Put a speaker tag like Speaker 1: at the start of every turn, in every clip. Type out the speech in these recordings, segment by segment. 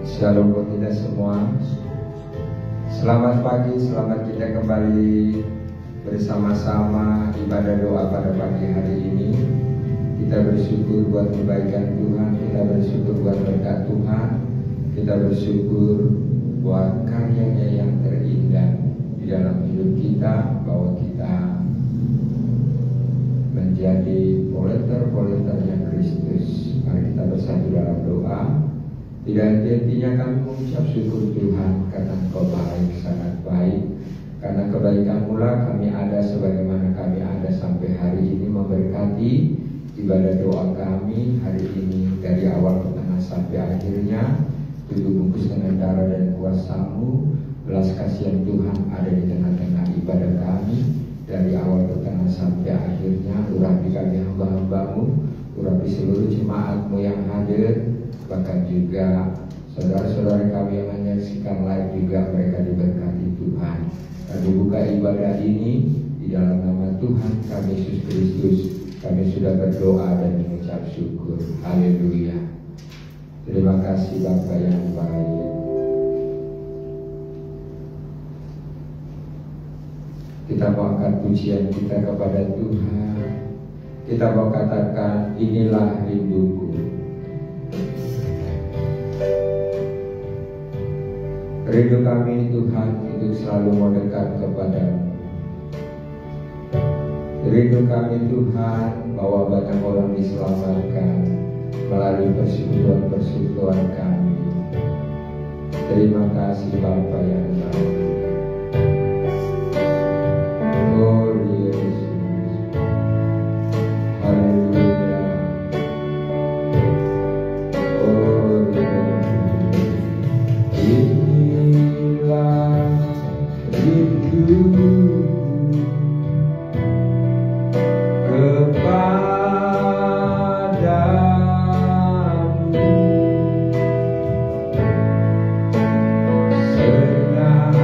Speaker 1: Shalom buat kita semua. Selamat pagi, selamat kita kembali bersama-sama ibadah doa pada pagi hari ini. Kita bersyukur buat kebaikan Tuhan, kita bersyukur buat berkat Tuhan, kita bersyukur buat karyanya yang terindah di dalam hidup kita, bahwa kita menjadi politer-politernya Kristus. Mari kita bersatu dalam doa. Tidak henti-hentinya kami mengucap syukur Tuhan, karena Engkau baik, sangat baik. Karena kebaikan-Mu lah kami ada sebagaimana kami ada sampai hari ini, memberkati ibadah doa kami hari ini dari awal ke tengah sampai akhirnya. Tubuh bungkus dengan darah dan kuasa-Mu, belas kasihan Tuhan ada di tengah-tengah ibadah kami dari awal ke tengah sampai akhirnya. Urapi kami hamba-hamba-Mu, urapi seluruh jemaat-Mu yang hadir, bahkan juga saudara-saudara kami yang menyaksikan live juga, mereka diberkati Tuhan. Kami buka ibadah ini di dalam nama Tuhan kami Yesus Kristus. Kami sudah berdoa dan mengucap syukur. Haleluya. Terima kasih Bapa yang baik. Kita mau angkat pujian kita kepada Tuhan. Kita mau katakan, inilah rinduku. Rindu kami Tuhan untuk selalu mau dekat kepada-Mu. Rindu kami Tuhan bahwa banyak orang diselamatkan melalui persekutuan kami. Terima kasih Bapa yang baik. Oh Yesus, haleluya. Oh Yesus, inilah rindu kepadamu. Senang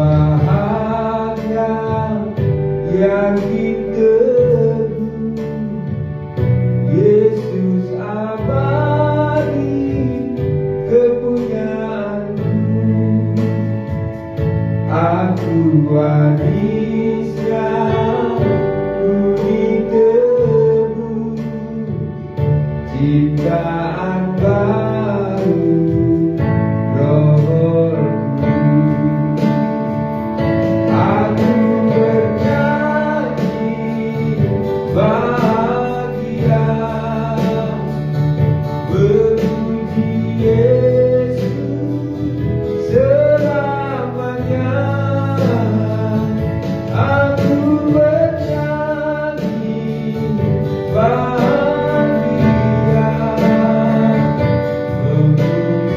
Speaker 1: bahagia yang ditebus Yesus abadi kepunyaanku. Aku warisnya, ku ditebus ciptaan baru rohku. Aku bernyanyi bahagia memuji Yesus selamanya. Aku bernyanyi bahagia memuji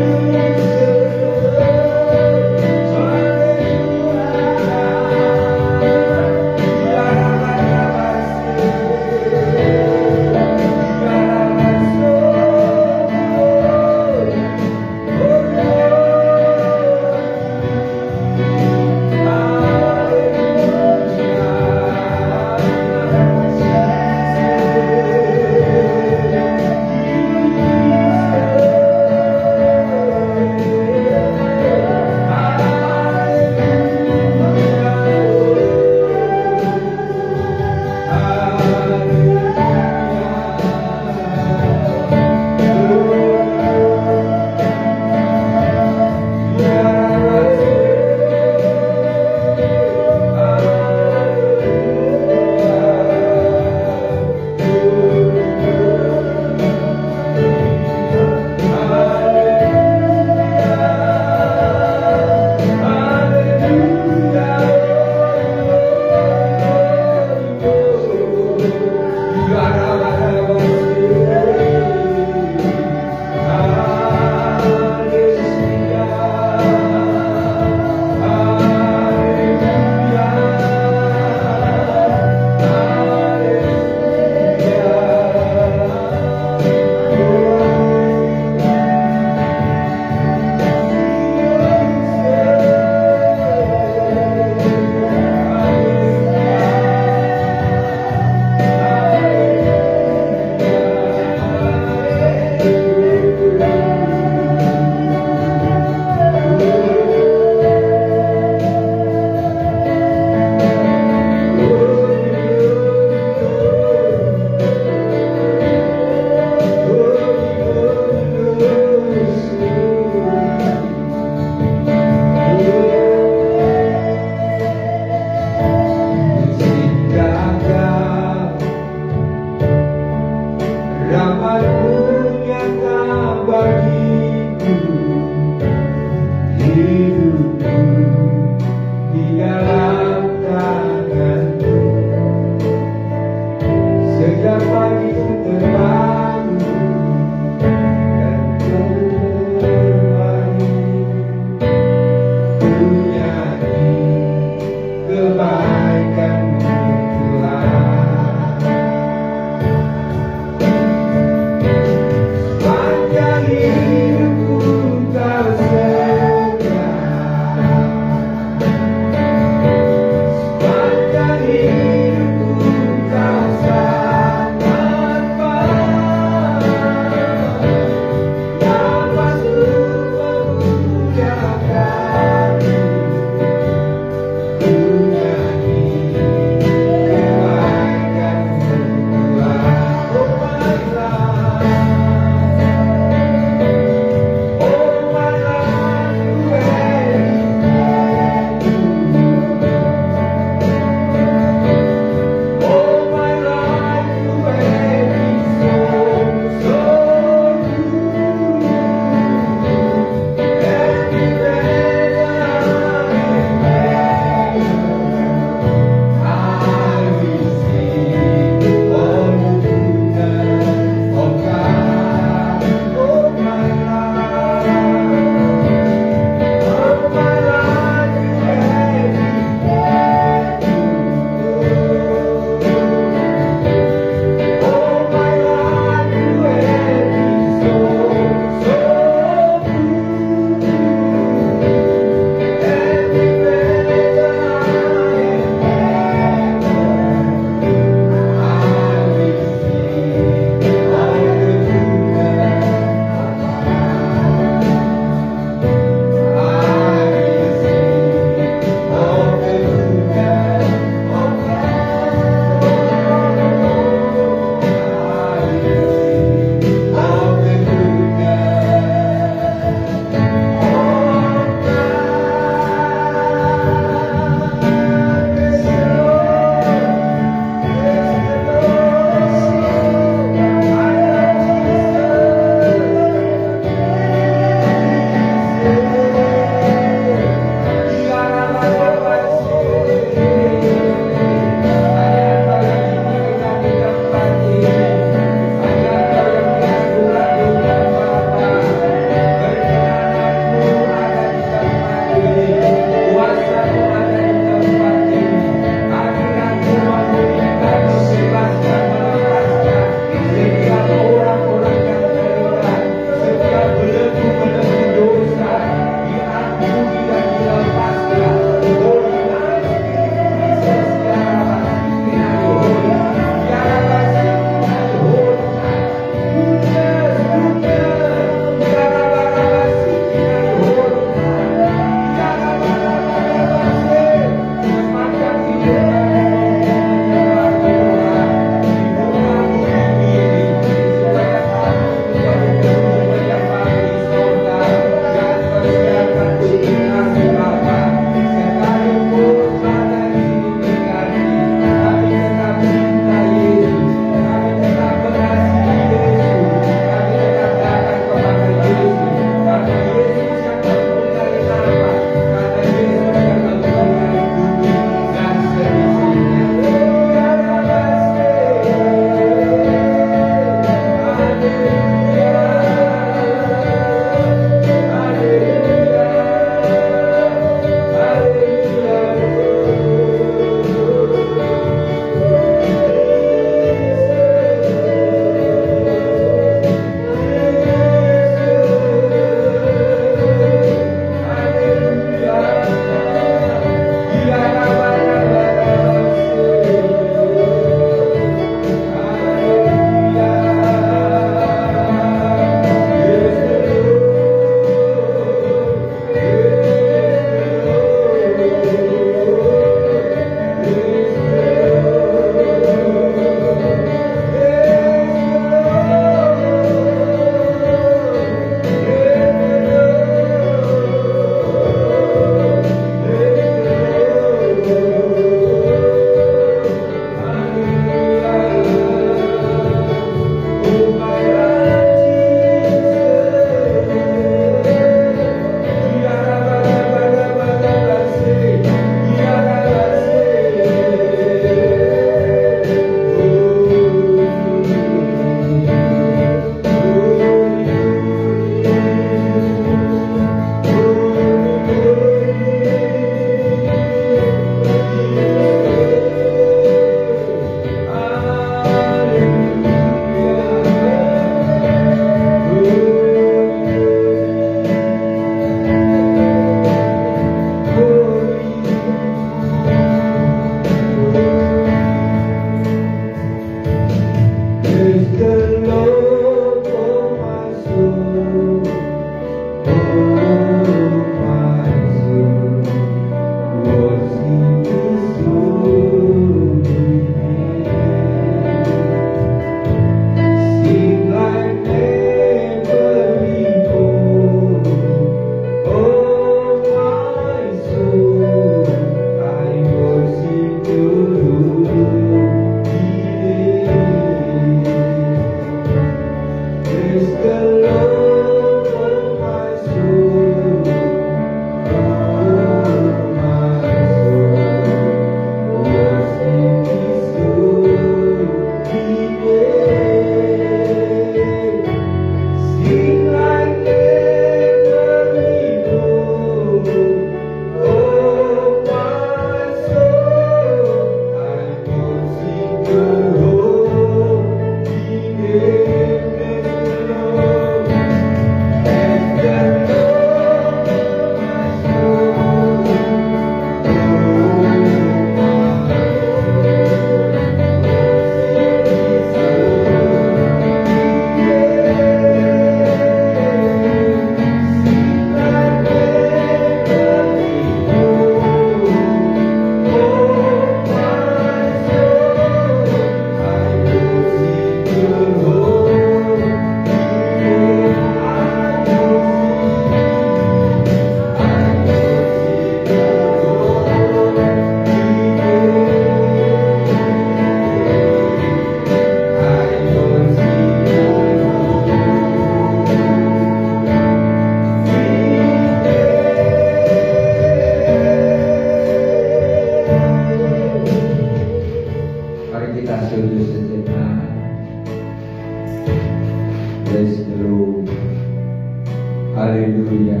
Speaker 1: Haleluya.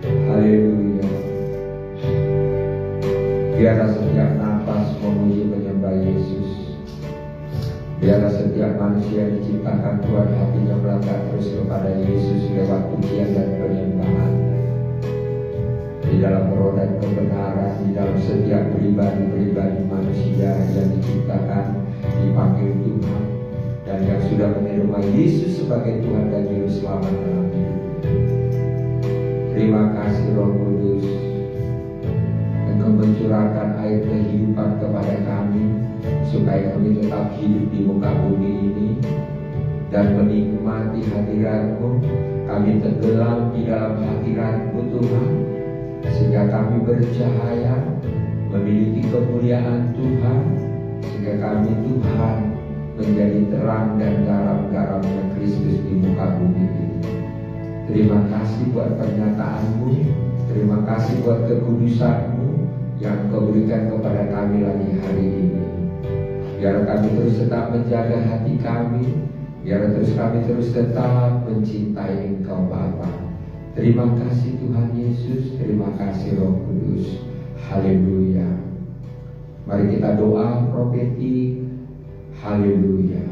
Speaker 1: Haleluya. Biarlah setiap nafas memuji menyembah Yesus. Biarlah setiap manusia yang diciptakan Tuhan hatinya melangkah terus kepada Yesus lewat pujian dan penyembahan. Di dalam roh dan kebenaran, di dalam setiap pribadi-pribadi manusia yang diciptakan, dipanggil Tuhan, dan yang sudah menerima Yesus sebagai Tuhan dan Juru Selamat dalam hidup. Terima kasih Roh Kudus, Engkau mencurahkan air kehidupan kepada kami, supaya kami tetap hidup di muka bumi ini dan menikmati hadirat-Mu. Kami tenggelam di dalam hadirat-Mu Tuhan, sehingga kami bercahaya, memiliki kemuliaan Tuhan, sehingga kami Tuhan menjadi terang dan garam-garamnya Kristus di muka bumi ini. Terima kasih buat pernyataan-Mu, terima kasih buat kekudusan-Mu yang Kau berikan kepada kami lagi hari ini. Biar kami terus tetap menjaga hati kami, biar kami terus tetap mencintai Engkau Bapa. Terima kasih Tuhan Yesus, terima kasih Roh Kudus. Haleluya. Mari kita doa profetik. Haleluya.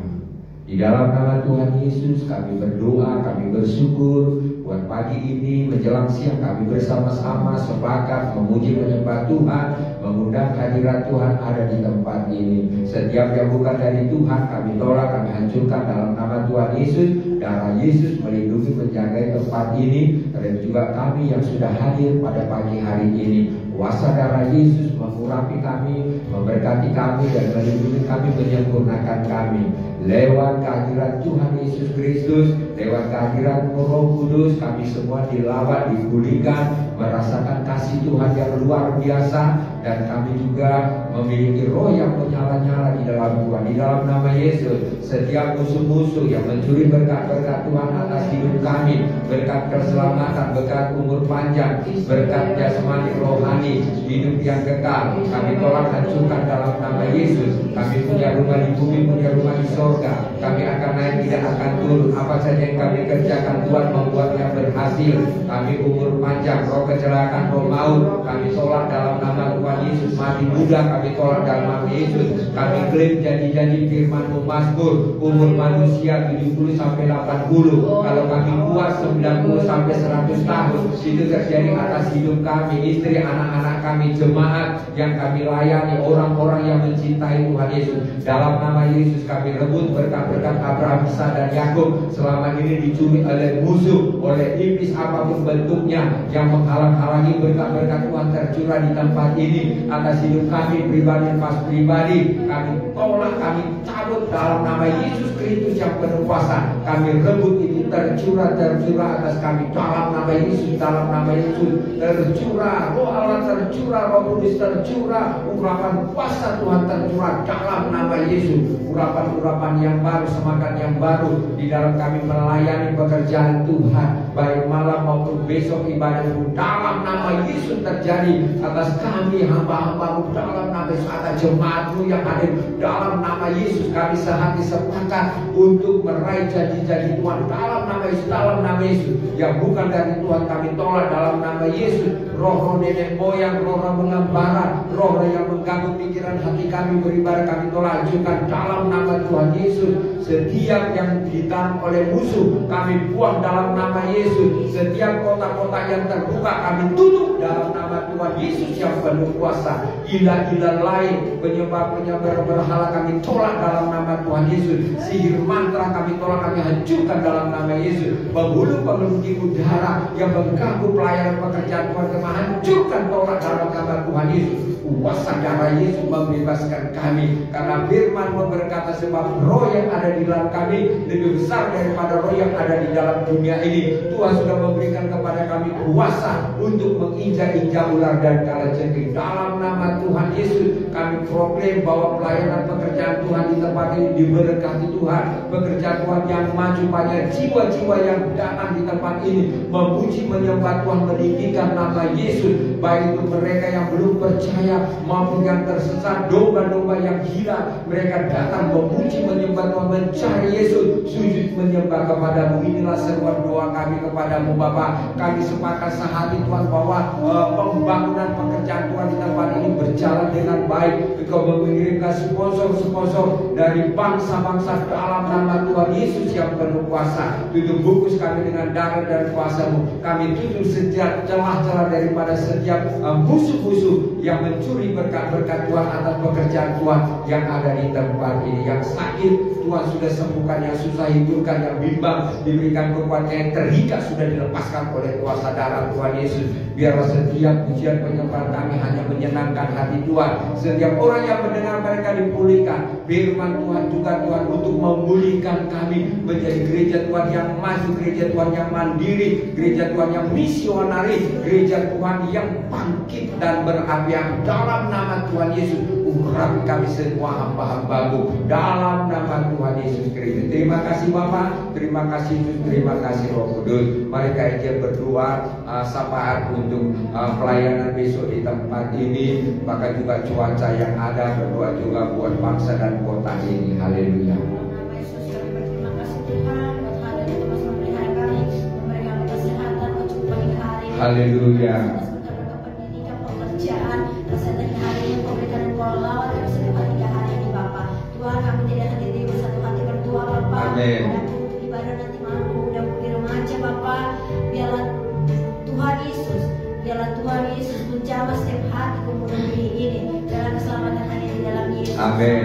Speaker 1: Di dalam nama Tuhan Yesus kami berdoa, kami bersyukur buat pagi ini menjelang siang kami bersama-sama sepakat memuji menyembah Tuhan, mengundang hadirat Tuhan ada di tempat ini. Setiap yang bukan dari Tuhan kami tolak, kami hancurkan dalam nama Tuhan Yesus. Darah Yesus melindungi menjaga tempat ini, dan juga kami yang sudah hadir pada pagi hari ini. Kuasa darah Yesus mengurapi kami, memberkati kami, dan melindungi kami, menyempurnakan kami. Lewat kehadiran Tuhan Yesus Kristus, lewat kehadiran Roh Kudus, kami semua dilawat, dipulihkan, merasakan kasih Tuhan yang luar biasa, dan kami juga memiliki roh yang menyala-nyala di dalam Tuhan. Di dalam nama Yesus, setiap musuh-musuh yang mencuri berkat-berkat Tuhan atas hidup kami, berkat keselamatan, berkat umur panjang, berkat jasmani rohani, hidup yang kekal, kami tolak, hancurkan dalam nama Yesus. Kami punya rumah di bumi, punya rumah di sorga. Kami akan naik, tidak akan turun. Apa saja yang kami kerjakan Tuhan membuatnya berhasil. Kami umur panjang, roh kecelakaan, roh maut, kami tolak dalam nama Tuhan Yesus. Mati muda kami tolak dalam nama Yesus. Kami klaim janji-janji firman-Mu Mazmur, umur manusia 70 sampai 80. Kalau kami kuat 90 sampai 100 tahun, itu terjadi atas hidup kami, istri, anak-anak kami, jemaat yang kami layani, orang-orang yang mencintai Tuhan Yesus. Dalam nama Yesus kami rebut berkat-berkat Abraham, Ishak, dan Yakub selama ini dicuri oleh musuh, oleh iblis apapun bentuknya yang menghalang-halangi berkat-berkat Tuhan tercurah di tempat ini atas hidup kami pribadi, pas pribadi. Kami tolak, kami cabut dalam nama Yesus Kristus yang penuh kuasa. Kami rebut itu tercurah atas kami dalam nama Yesus, dalam nama Yesus. Tercurah Roh Allah, tercurah Roh Kudus, tercurah urapan kuasa Tuhan tercurah dalam nama Yesus. Urapan-urapan yang baru, semangat yang baru di dalam kami melayani pekerjaan Tuhan, baik malam maupun besok ibadahmu, dalam nama Yesus terjadi atas kami hamba-hambamu, dalam nama Yesus, atas jemaatmu yang hadir, dalam nama Yesus. Kami sehati sepakat untuk meraih janji-janji Tuhan dalam nama Yesus, dalam nama Yesus. Yang bukan dari Tuhan kami tolak dalam nama Yesus. Roh-roh nenek moyang, roh-roh mengembara, roh yang mengganggu pikiran hati kami beribadah, kami tolak, hancurkan dalam nama Tuhan Yesus. Setiap yang ditanam oleh musuh kami buang dalam nama Yesus. Setiap kota-kota yang terbuka kami tutup dalam nama Tuhan Yesus yang penuh kuasa. Ilah-ilah lain, penyembah-penyembah berhala kami tolak dalam nama Tuhan Yesus. Sihir mantra kami tolak, kami hancurkan dalam nama Yesus. Penghulu-penghulu di udara yang mengganggu pelayanan pekerjaan Tuhan, kami hancurkan tolak dalam nama Tuhan Yesus. Kuasa darah Yesus membebaskan kami, karena firman berkata sebab roh yang ada di dalam kami lebih besar daripada roh yang ada di dalam dunia ini. Tuhan sudah memberikan kepada kami kuasa untuk menginjak-injak ular dan kalajengking. Dalam nama Tuhan Yesus kami proklaim bahwa pelayanan pekerjaan Tuhan di tempat ini diberkati Tuhan. pekerjaan Tuhan yang maju, banyak jiwa-jiwa yang datang di tempat ini memuji menyembah Tuhan, meninggikan nama Yesus, baik itu mereka yang belum percaya maupun yang tersesat, domba-domba yang gila, mereka datang memuji menyembah Tuhan, mencari Yesus, sujud menyembah kepadamu. Inilah seruan doa kami kepadamu Bapa. Kami sepakat sehati Tuhan bahwa pembangunan pekerjaan Tuhan di tempat ini berjalan dengan baik. Engkau mengirimkan sponsor-sponsor dari bangsa-bangsa dalam nama Tuhan Yesus yang penuh kuasa. Tutup bungkus kami dengan darah dan kuasa-Mu. Kami tutup setiap celah-celah daripada setiap musuh-musuh yang mencuri berkat-berkat Tuhan atas pekerjaan Tuhan yang ada di tempat ini. Yang sakit Tuhan sudah sembuhkan, yang susah hidupkan, yang bimbang diberikan kekuatan, yang terikat sudah dilepaskan oleh kuasa darah Tuhan Yesus. Biarlah setiap pujian penyembahan kami hanya menyenangkan hati Tuhan. Setiap orang yang mendengar mereka dipulihkan. Firman Tuhan juga Tuhan untuk memulihkan kami menjadi gereja Tuhan yang maju, gereja Tuhan yang mandiri, gereja Tuhan yang misionari, gereja Tuhan yang bangkit dan berapi-api dalam nama Tuhan Yesus. Urapi kami semua hamba-hamba-Mu dalam nama Tuhan Yesus Kristus. Terima kasih Bapa, terima kasih Yesus, terima kasih Roh Kudus. Mari kita berdoa syafaat untuk pelayanan besok di tempat ini, bahkan juga cuaca yang ada. Berdoa juga buat bangsa dan kota ini. Haleluya. Haleluya. Amin.
Speaker 2: Ibadah nanti malam pemuda putri remaja Bapak, biarlah Tuhan Yesus, biarlah Tuhan Yesus menjamah setiap hati pemuda putri ini dalam keselamatan hanya di dalam Yesus.
Speaker 1: Amin.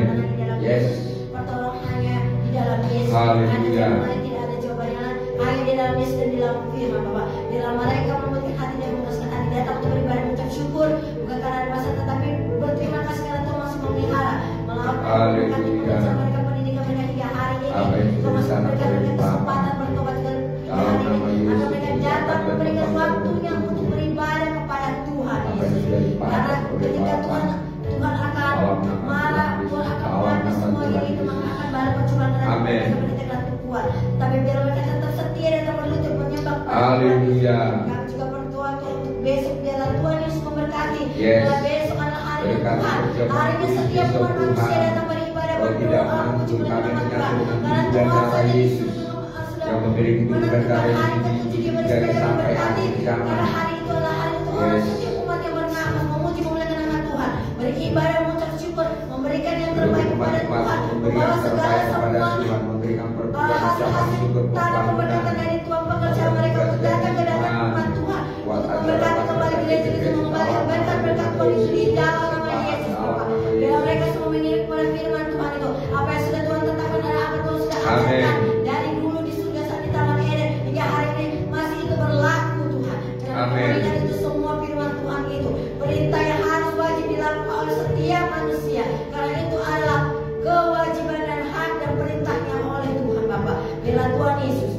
Speaker 1: Yes.
Speaker 2: Pertolongan hanya di dalam Yesus.
Speaker 1: Haleluya.
Speaker 2: Tidak ada jawabannya lain, hanya di dalam Yesus dan di dalam firman Bapak. Biarlah mereka memutih hati dan menguasai hati, datang untuk beribadah mengucap syukur bukan karena ada masa, tetapi berterima kasih karena Tuhan masih memelihara, melakukan mereka pendidikan mereka hingga hari ini. Tuhan masih memberikan mereka kesempatan bertobat dan agar mereka datang memberikan waktunya untuk beribadah kepada Tuhan Yesus. Karena ketika Tuhan akan marah, Tuhan akan menangis semua itu, maka akan balas percobaan dan mereka bertekad kuat. Tapi biar mereka tetap setia dan tak berlutut menyembah kepada Tuhan. Kami juga berdoa untuk besok, biarlah Tuhan Yesus memberkati. Biarlah besok adalah hari Tuhan, harinya setiap umat manusia datang beribadah, berdoa, memuji menyembah Tuhan. Karena Tuhan saja Yesus
Speaker 1: yang memiliki keberkahan ini dari sampai akhir zaman.
Speaker 2: Karena hari itu adalah hari Tuhan, setiap umat yang bernafas memuji memuliakan nama Tuhan, beribadah, mengucap syukur, memberikan yang terbaik kepada Tuhan, membawa segala semua hasil-hasil tanah keberkatan dari Tuhan, pekerjaan mereka untuk datang ke dalam rumah Tuhan, untuk memberkati kembali gereja itu, mengembalikan berkat-berkat Tuhan itu di dalam nama Yesus Bapak. Biar mereka semua mengirim kepada firman Tuhan itu, apa yang sudah Tuhan tetapkan dan apa Tuhan sudah ajarkan dari dulu di surga saat di Taman Eden hingga hari ini masih itu berlaku Tuhan. Dan mengingat itu semua firman Tuhan itu perintah yang harus wajib dilakukan oleh setiap manusia, karena itu adalah kewajiban dan hak dan perintahnya oleh Tuhan Bapa. Bila Tuhan Yesus,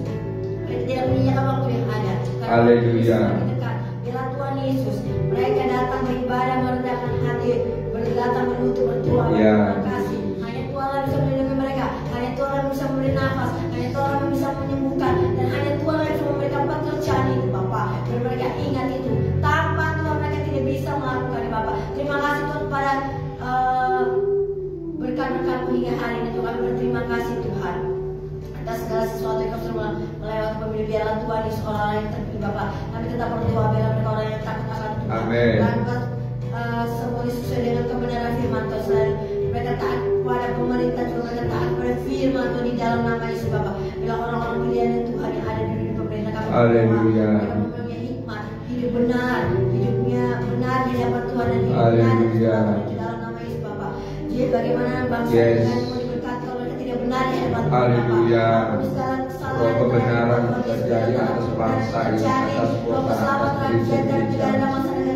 Speaker 2: kita tidak menyanyikan waktu yang ada.
Speaker 1: Haleluya.
Speaker 2: Bila Tuhan Yesus, mereka datang beribadah merendahkan hati, datang berlutut berdoa. Terima kasih. Hanya Tuhan yang bisa melindungi mereka, hanya Tuhan yang bisa memberi nafas, hanya Tuhan yang bisa menyembuhkan, dan hanya Tuhan yang bisa memberikan pekerjaan itu Bapak. Dan mereka ingat itu, tanpa Tuhan mereka tidak bisa melakukan Bapak. Terima kasih Tuhan pada berkat-berkat-Mu hingga hari ini Tuhan. Kami berterima kasih Tuhan atas segala sesuatu yang Kau sudah melewati pemilu. Biarlah Tuhan di sekolah yang terpilih Bapak. Kami tetap berdoa biarlah mereka orang yang takut akan Tuhan.
Speaker 1: Amin.
Speaker 2: Semua sesuai dengan kebenaran firman Tuhan. Mereka taat kepada pemerintah juga, mereka taat kepada firman Tuhan di dalam nama Yesus Bapak. Bila orang-orang pilihan Tuhan yang ada di dunia pemerintah kami
Speaker 1: Haleluya.
Speaker 2: mereka mempunyai hikmat, hidup benar, hidupnya benar di hadapan Tuhan dan hidup benar di dalam nama Yesus Bapak. Jadi bagaimana bangsa dengan mau diberkati kalau mereka tidak benar di hadapan Tuhan Bapak.
Speaker 1: Bahwa kebenaran terjadi atas bangsa ini, atas kota, atas diri kita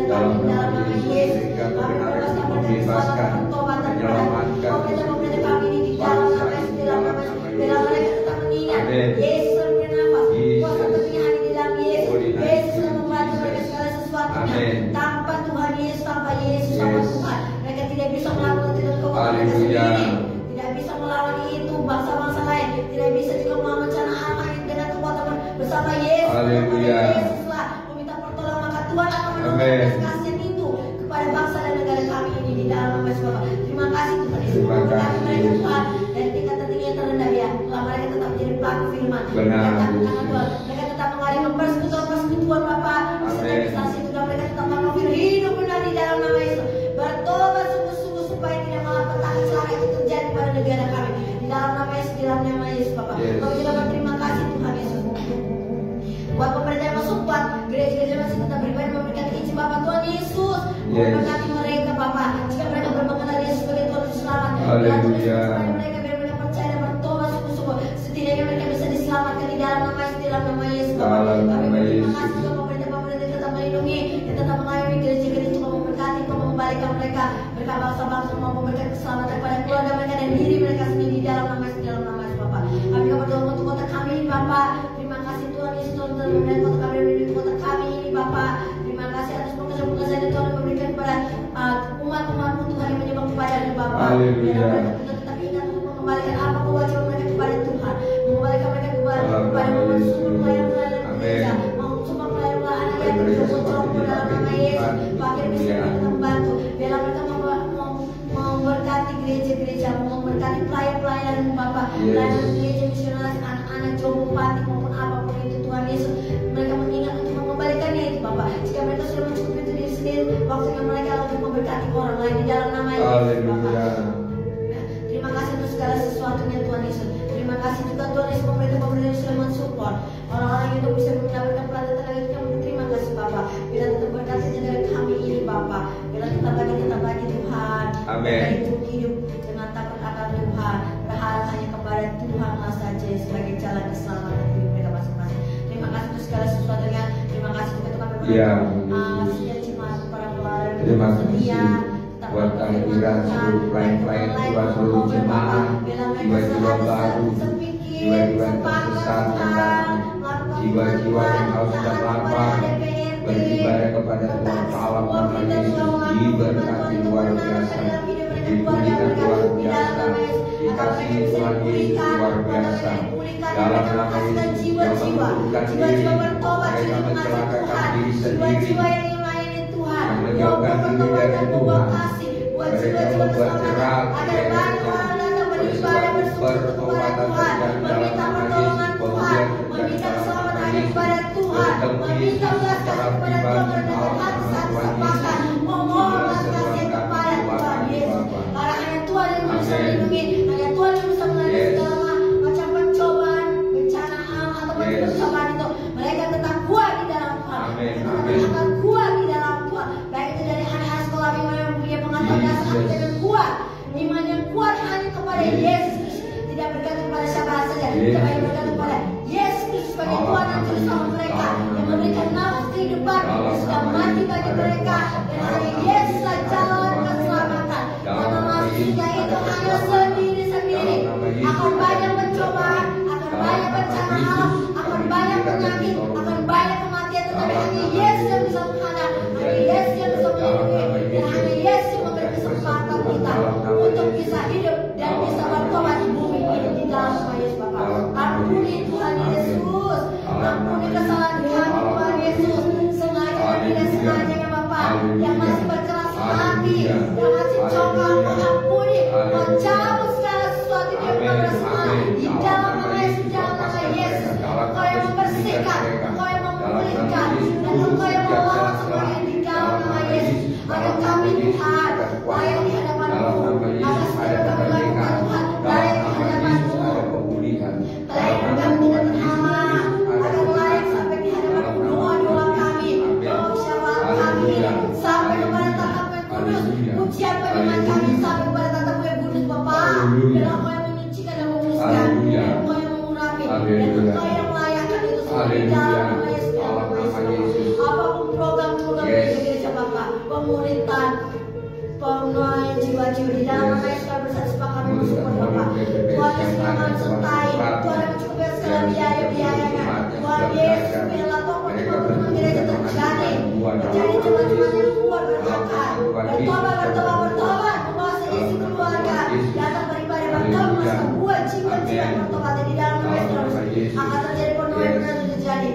Speaker 1: dalam nama Yesus, sehingga kebenaran itu membebaskan, menyelamatkan bangsa ini dalam nama Yesus. Amin.
Speaker 2: Yesus bernafas, kuasa berpihak di dalam Yesus. Yesus yang membantu mereka segala sesuatunya. Tanpa Tuhan Yesus, tanpa Yesus, tanpa Tuhan, mereka tidak bisa melakukan itu kekuatan mereka sendiri. Tidak bisa melawan itu bangsa-bangsa lain. Tidak nama Yesus.
Speaker 1: Haleluya.
Speaker 2: Yesus lah meminta pertolongan, maka Tuhan akan
Speaker 1: Amin.
Speaker 2: menurunkan kasihan itu kepada bangsa dan negara kami ini di dalam nama Yesus Bapa. Terima kasih Tuhan Yesus,
Speaker 1: Terima
Speaker 2: memberkati
Speaker 1: kasih.
Speaker 2: mereka Tuhan dari tingkat tertinggi yang terendah ya. Tuhan, mereka tetap menjadi pelaku firman.
Speaker 1: Benar,
Speaker 2: Mereka tetap mengadakan persekutuan Bapak.
Speaker 1: Amin.
Speaker 2: Instansi itu dan mereka tetap mengambil hidup benar di dalam nama Yesus. Bertobat sungguh-sungguh supaya tidak malapetaka celaka itu terjadi pada negara kami. Di dalam nama Yesus, di dalam nama Yesus Bapak.
Speaker 1: Yes.
Speaker 2: Kami juga berterima kasih Tuhan Yesus. Buat pemerintah yang masuk buat gereja-gereja masih tetap beribadah memberikan izin Bapak Tuhan Yesus.
Speaker 1: Yes.
Speaker 2: Memberkati mereka Bapak. Jika mereka mengenal Yesus sebagai Tuhan dan Selamat.
Speaker 1: Haleluya.
Speaker 2: Biar mereka percaya dan bertobat sungguh-sungguh. Setidaknya mereka bisa diselamatkan di dalam nama Yesus, di dalam nama Yesus Bapak.
Speaker 1: Dalam
Speaker 2: Kami
Speaker 1: nama
Speaker 2: berterima
Speaker 1: Yesus.
Speaker 2: kasih juga pemerintah yang tetap melindungi, yang tetap mengayomi gereja-gereja untuk memberkati, membalikkan mereka, mereka bangsa-bangsa mau memberikan keselamatan kepada keluarga mereka dan diri mereka sendiri di dalam nama Yesus, di dalam nama Yesus Bapak. Kami juga berdoa untuk kota kami ini Bapak. Terima kasih Tuhan Yesus Tuhan telah memberikan kota kami dan melindungi kota kami ini Bapak. Terima kasih atas pekerjaan-pekerjaan yang Tuhan memberikan kepada umat-umat-Mu Tuhan yang menyembah kepada-Mu Bapak.
Speaker 1: Haleluya.
Speaker 2: Biar mereka tetap ingat untuk mengembalikan apa kewajiban mereka kepada Tuhan, mengembalikan mereka kepada sumber pelayanan gereja, sumber pelayanan anak yang berjumpa dalam nama Yesus. Bahkan bisa mereka membantu, biar mereka memberkati gereja-gereja, memberkati pelayan-pelayan Bapak, pelayanan gereja misionaris, anak-anak jomblo panti maupun apapun itu Tuhan Yesus. Mereka mengingat untuk mengembalikannya itu Bapak. Jika mereka sudah mencukupi itu diri sendiri, waktunya mereka untuk memberkati orang lain di dalam nama Yesus Bapak. Terima kasih untuk segala sesuatunya Tuhan Yesus. Terima kasih juga Tuhan Yesus, pemerintah-pemerintah yang sudah mensupport orang-orang yang bisa mendapatkan pelatihan tenaga kami. Terima kasih Bapak. Bila tetap berkati negara kami ini Bapak. Bila tetap bagi Tuhan.
Speaker 1: Amin.
Speaker 2: Kita hidup dengan takut akan Tuhan. Berharap hanya kepada Tuhanlah saja sebagai jalan keselamatan hidup mereka masing-masing. Terima kasih untuk segala sesuatunya. Terima kasih juga Tuhan
Speaker 1: Ya.
Speaker 2: setia jemaat para keluarga.
Speaker 1: Terima kasih buat kehadiran seluruh pelayan-pelayan Tuhan, seluruh jemaat, jiwa-jiwa baru, jiwa-jiwa yang tersesat yang datang, jiwa-jiwa yang haus dan lapar, beribadah kepada Tuhan malam nama Yesus, diberkati luar biasa, dipulihkan luar biasa, dikasihi Tuhan Yesus luar biasa. Dalam nama Yesus, yang menundukkan diri, mereka mencelakakan diri sendiri, yang menjauhkan diri dari Tuhan, mereka membuat jerat, pertobatan terjadi dalam nama Yesus, kemudian terjadi dalam nama Yesus, bertemu Yesus secara pribadi malam nama Tuhan Yesus, dilaksanakan Tuhan Yesus.
Speaker 2: Karena hanya Tuhan yang bisa melindungi, hanya Tuhan yang bisa mengalami segala macam pencobaan, bencana alam ataupun pencobaan itu, mereka tetap kuat di dalam Tuhan. Mereka akan kuat di dalam Tuhan. Baik itu dari anak-anak sekolah yang punya pengetahuan dasar yang kuat, iman yang kuat hanya kepada Yesus Kristus, tidak bergantung pada siapa saja, tetapi bergantung pada Yesus Kristus sebagai Tuhan dan Juru Selamat mereka, yang memberikan nafas kehidupan yang sudah mati bagi mereka, dan hanya Yesuslah jalan keselamatan. Karena manusia itu hanya sendiri-sendiri, akan banyak pencobaan, akan banyak bencana alam, akan banyak penyakit, akan banyak kematian, tetapi hanya Yesus yang bisa menghalang, hanya Yesus yang bisa melindungi, dan hanya Yesus yang memberi kesempatan kita untuk bisa hidup dan bisa bertobat di bumi ini di dalam nama Yesus Bapa. Ampuni Tuhan Yesus, ampuni kesalahan kami Tuhan Yesus, sengaja dan tidak sengaja ya Bapa, yang masih berkeras hati, yang masih coba mengampuni, mencabut segala sesuatu yang bersalah di dalam nama Yesus, di dalam nama Yesus. Engkau yang membersihkan, Engkau yang memulihkan, dan Engkau yang melawat semuanya di dalam nama Yesus. Agar kami Tuhan layak di hadapan-Mu, atas segala kami lakukan Tuhan layak di hadapan-Mu. Layak kami tidak terhalang, agar layak sampai di hadapan-Mu doa-doa kami, doa-syafaat kami, sampai kepada tatap-Mu yang kudus, pujian penyembahan kami sampai kepada tatap-Mu yang kudus Bapa. Dan Engkau yang menyucikan dan menguduskan, dan Engkau yang mengurapi, dan Engkau yang melayakkan itu semua di dalam nama Yesus, di dalam nama Yesus. Apapun program-program gereja Bapa, pemuritan, pengenalan jiwa-jiwa di dalam nama Yesus, kami bersama kami bersyukur Bapa. Tuhan Yesus yang mensertai, Tuhan yang mencukupi segala biaya-biayanya. Tuhan Yesus biarlah pokok-pokok gereja terjadi jemaat-jemaat yang kuat berbakat, bertobat, membawa seisi keluarga, datang beribadah, bertobat, membawa jiwa-jiwa bertobat di dalam nama Yesus. Akan terjadi penuh yang benar terjadi.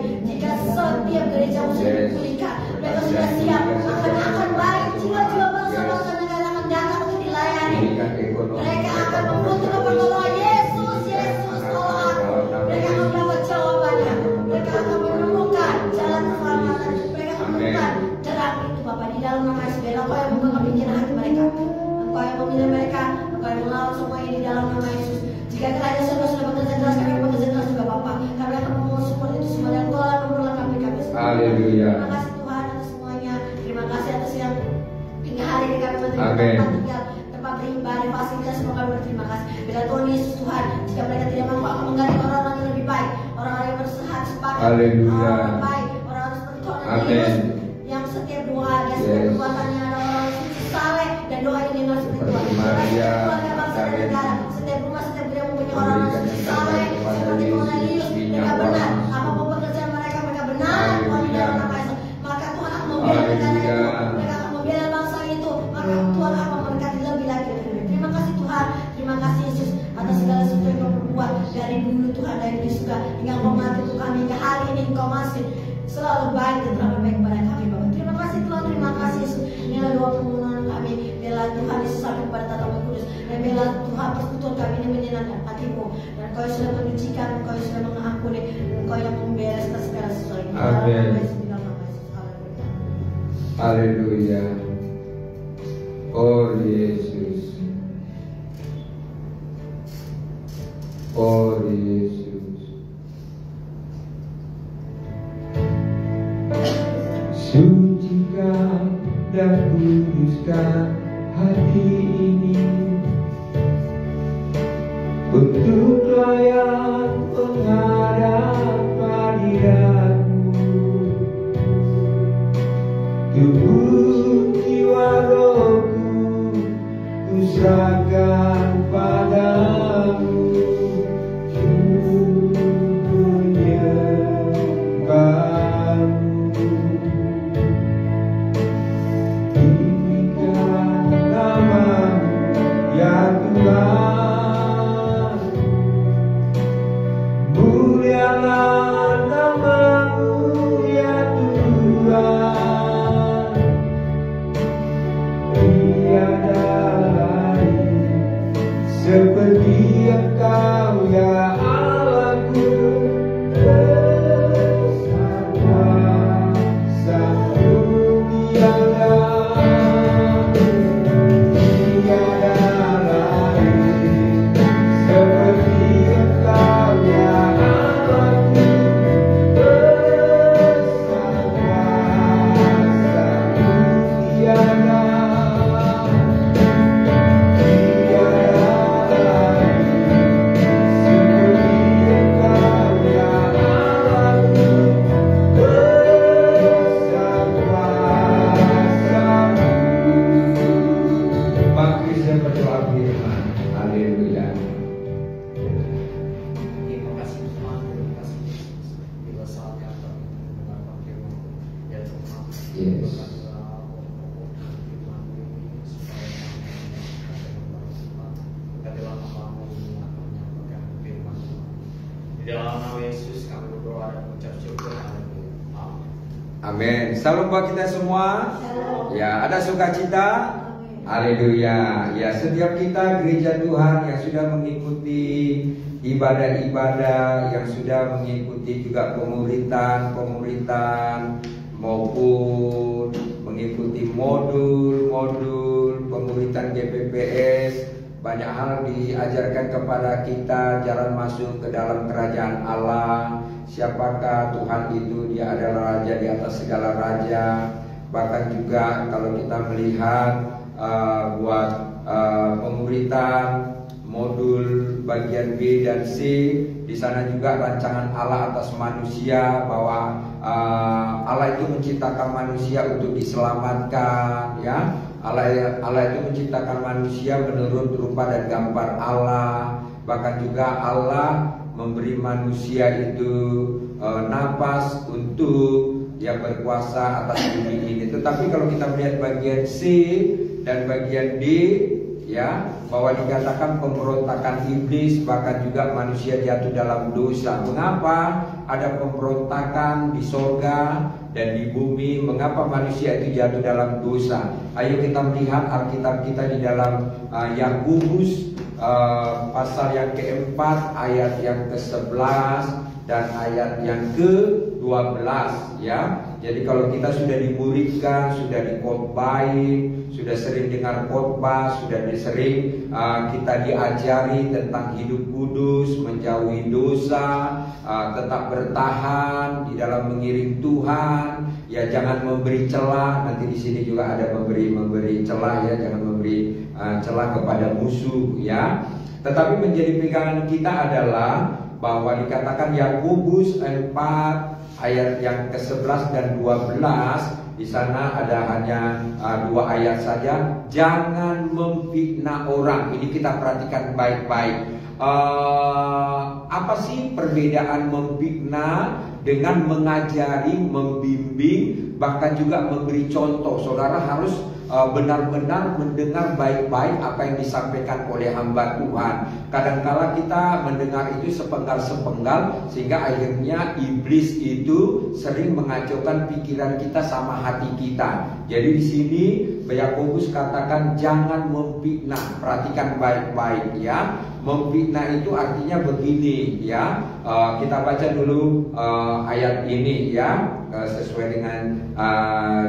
Speaker 2: sudah dipulihkan, mereka sudah siap akan baik, jiwa-jiwa bangsa-bangsa negara akan datang untuk dilayani. Mereka akan membutuhkan pertolongan Yesus, tolong aku. Mereka akan mendapat jawabannya, mereka akan menemukan jalan keselamatan, mereka akan menemukan terang itu Bapak di dalam nama Yesus. Biar Engkau yang membuka pikiran hati mereka, Engkau yang memilih mereka, Engkau yang mengawal semua ini di dalam nama Yesus. Jika kerajaan surga sudah bekerja keras, kami bekerja keras juga Bapak. Kami akan memohon support itu semua dan Tuhan memperlengkapi kami semua.
Speaker 1: Haleluya.
Speaker 2: Terima kasih Tuhan atas semuanya. Terima kasih atas yang hingga hari ini kami menerima
Speaker 1: Amen.
Speaker 2: tempat tinggal, tempat beribadah, fasilitas, semua kami berterima kasih. Bila Tuhan Yesus Tuhan, jika mereka tidak mampu akan mengganti orang-orang yang lebih baik, orang-orang yang bersehat sepakat,
Speaker 1: Haleluya.
Speaker 2: orang-orang baik, orang seperti Tuhan
Speaker 1: Amen.
Speaker 2: yang setiap doa dan setiap perbuatannya adalah orang suci saleh dan doa yang dengar seperti Tuhan.
Speaker 1: Seperti Maria,
Speaker 2: Keluarga bangsa dan negara, setiap rumah, setiap gereja mempunyai orang suci saleh seperti Cornelius, mereka benar. Apapun pekerjaan mereka benar. Tuhan di dalam nama Yesus. Maka Tuhan akan membela negara itu, mereka akan membela bangsa itu. Maka Tuhan akan memberkati lebih lagi. Terima kasih Tuhan, terima kasih Yesus atas segala sesuatu yang Kau perbuat dari dulu Tuhan, dari di surga hingga Kau mati untuk kami, hingga hari ini Engkau masih selalu baik dan terlalu baik kepada kami Bapak. Terima kasih Tuhan, terima kasih Yesus. Inilah doa permohonan kami. Bela Tuhan Yesus sampai kepada tatamu kudus. Dan bela Tuhan persekutuan kami ini menyenangkan hatimu. Dan Kau yang sudah menyucikan, Kau yang sudah mengampuni, dan Kau yang membereskan segala sesuatu.
Speaker 1: Amin.
Speaker 2: Di dalam nama Yesus. Haleluya.
Speaker 1: Haleluya. Oh Yesus. Oh Yesus. Sucikan dan kuduskan hati ini untuk layak menghadap hadirat-Mu. Tubuh jiwa rohku ku serahkan padamu. Seperti Engkau ya Allahku, bersama-sama tiada lain. Seperti Engkau ya Allahku, bersama-sama tiada. Amin. Salam buat kita semua. Ya, ada sukacita. Haleluya. Ya, setiap kita gereja Tuhan yang sudah mengikuti ibadah-ibadah, yang sudah mengikuti juga pemuritan maupun mengikuti modul-modul pemuritan GPPS, banyak hal diajarkan kepada kita jalan masuk ke dalam kerajaan Allah. Siapakah Tuhan itu? Dia adalah Raja di atas segala raja. Bahkan juga kalau kita melihat buat pemuritan modul bagian B dan C, di sana juga rancangan Allah atas manusia, bahwa Allah itu menciptakan manusia untuk diselamatkan, ya. Allah itu menciptakan manusia menurut rupa dan gambar Allah. Bahkan juga Allah memberi manusia itu napas untuk berkuasa atas bumi ini. Tetapi kalau kita melihat bagian C dan bagian D, ya, bahwa dikatakan pemberontakan iblis, bahkan juga manusia jatuh dalam dosa. Mengapa ada pemberontakan di sorga dan di bumi? Mengapa manusia itu jatuh dalam dosa? Ayo kita melihat Alkitab kita di dalam Yakobus pasal yang keempat, ayat yang ke-11 dan ayat yang ke-12, ya. Jadi kalau kita sudah dimuridkan, sudah dikhotbahi, sudah sering dengar khotbah, sudah sering kita diajari tentang hidup kudus, menjauhi dosa, tetap bertahan di dalam mengiring Tuhan, ya jangan memberi celah. Nanti di sini juga ada memberi celah, ya, jangan memberi celah kepada musuh, ya. Tetapi menjadi pegangan kita adalah bahwa dikatakan Yakobus 4 ayat yang ke-11 dan 12, di sana ada hanya 2 ayat saja. Jangan memfitnah orang. Ini kita perhatikan baik-baik. Apa sih perbedaan memfitnah dengan mengajari, membimbing, bahkan juga memberi contoh? Saudara harus benar-benar mendengar baik-baik apa yang disampaikan oleh hamba Tuhan. Kadangkala kita mendengar itu sepenggal-sepenggal, sehingga akhirnya iblis itu sering mengacaukan pikiran kita sama hati kita. Jadi di sini Yakobus katakan jangan memfitnah. Perhatikan baik-baik, ya. Memfitnah itu artinya begini, ya. Kita baca dulu ayat ini, ya, sesuai dengan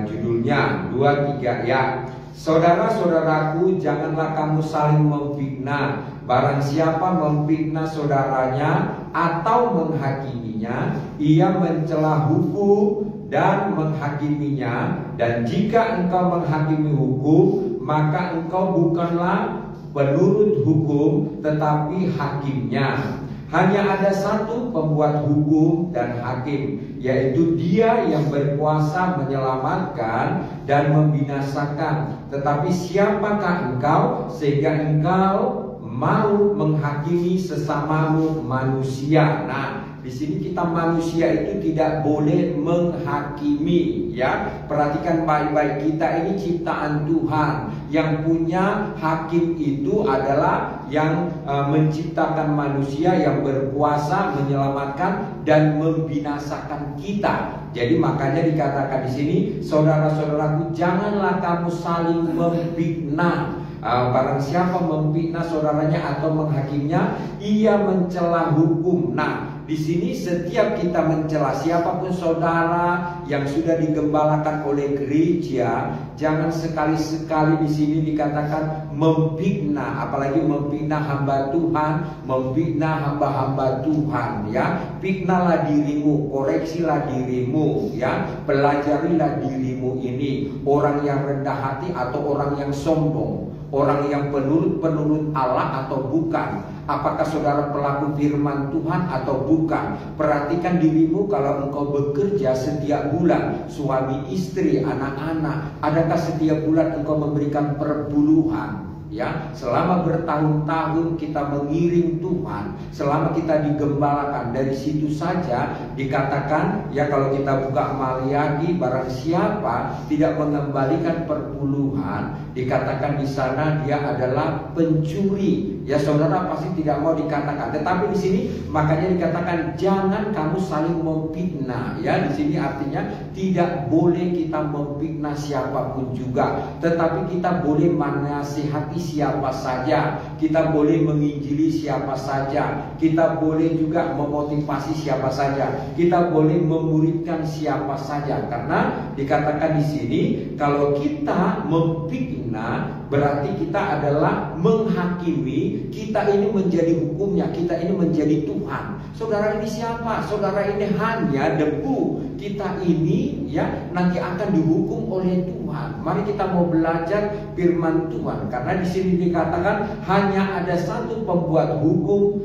Speaker 1: judulnya 2-3, ya. Saudara-saudaraku, janganlah kamu saling memfitnah. Barang siapa memfitnah saudaranya atau menghakiminya, ia mencela hukum dan menghakiminya. Dan jika engkau menghakimi hukum, maka engkau bukanlah penurut hukum, tetapi hakimnya. Hanya ada satu pembuat hukum dan hakim, yaitu Dia yang berkuasa menyelamatkan dan membinasakan. Tetapi siapakah engkau sehingga engkau mau menghakimi sesamamu manusia? Nah, di sini kita manusia itu tidak boleh menghakimi, ya. Perhatikan baik-baik, kita ini ciptaan Tuhan. Yang punya hakim itu adalah yang menciptakan manusia, yang berkuasa menyelamatkan dan membinasakan kita. Jadi makanya dikatakan di sini, saudara-saudaraku, janganlah kamu saling memfitnah. Barang siapa memfitnah saudaranya atau menghakiminya, ia mencela hukum. Nah, di sini setiap kita mencela siapapun saudara yang sudah digembalakan oleh gereja, jangan sekali-sekali di sini dikatakan memfitnah, apalagi memfitnah hamba Tuhan, memfitnah hamba-hamba Tuhan, ya. Fitnahlah dirimu, koreksilah dirimu, ya. Pelajarilah dirimu ini, orang yang rendah hati atau orang yang sombong, orang yang penurut Allah atau bukan. Apakah saudara pelaku firman Tuhan atau bukan? Perhatikan dirimu kalau engkau bekerja setiap bulan, suami istri, anak-anak. Adakah setiap bulan engkau memberikan perpuluhan? Ya, selama bertahun-tahun kita mengiring Tuhan, selama kita digembalakan, dari situ saja dikatakan, ya, kalau kita buka Maliaki, barang siapa tidak mengembalikan perpuluhan, dikatakan di sana dia adalah pencuri. Ya, saudara pasti tidak mau dikatakan. Tetapi di sini makanya dikatakan jangan kamu saling memfitnah. Ya, di sini artinya tidak boleh kita memfitnah siapapun juga, tetapi kita boleh menasihati siapa saja, kita boleh menginjili siapa saja, kita boleh juga memotivasi siapa saja, kita boleh memuridkan siapa saja. Karena dikatakan di sini kalau kita memfitnah berarti kita adalah menghakimi, kita ini menjadi hukumnya, kita ini menjadi Tuhan. Saudara ini siapa? Saudara ini hanya debu. Kita ini, ya, nanti akan dihukum oleh Tuhan. Mari kita mau belajar firman Tuhan, karena di sini dikatakan hanya ada satu pembuat hukum,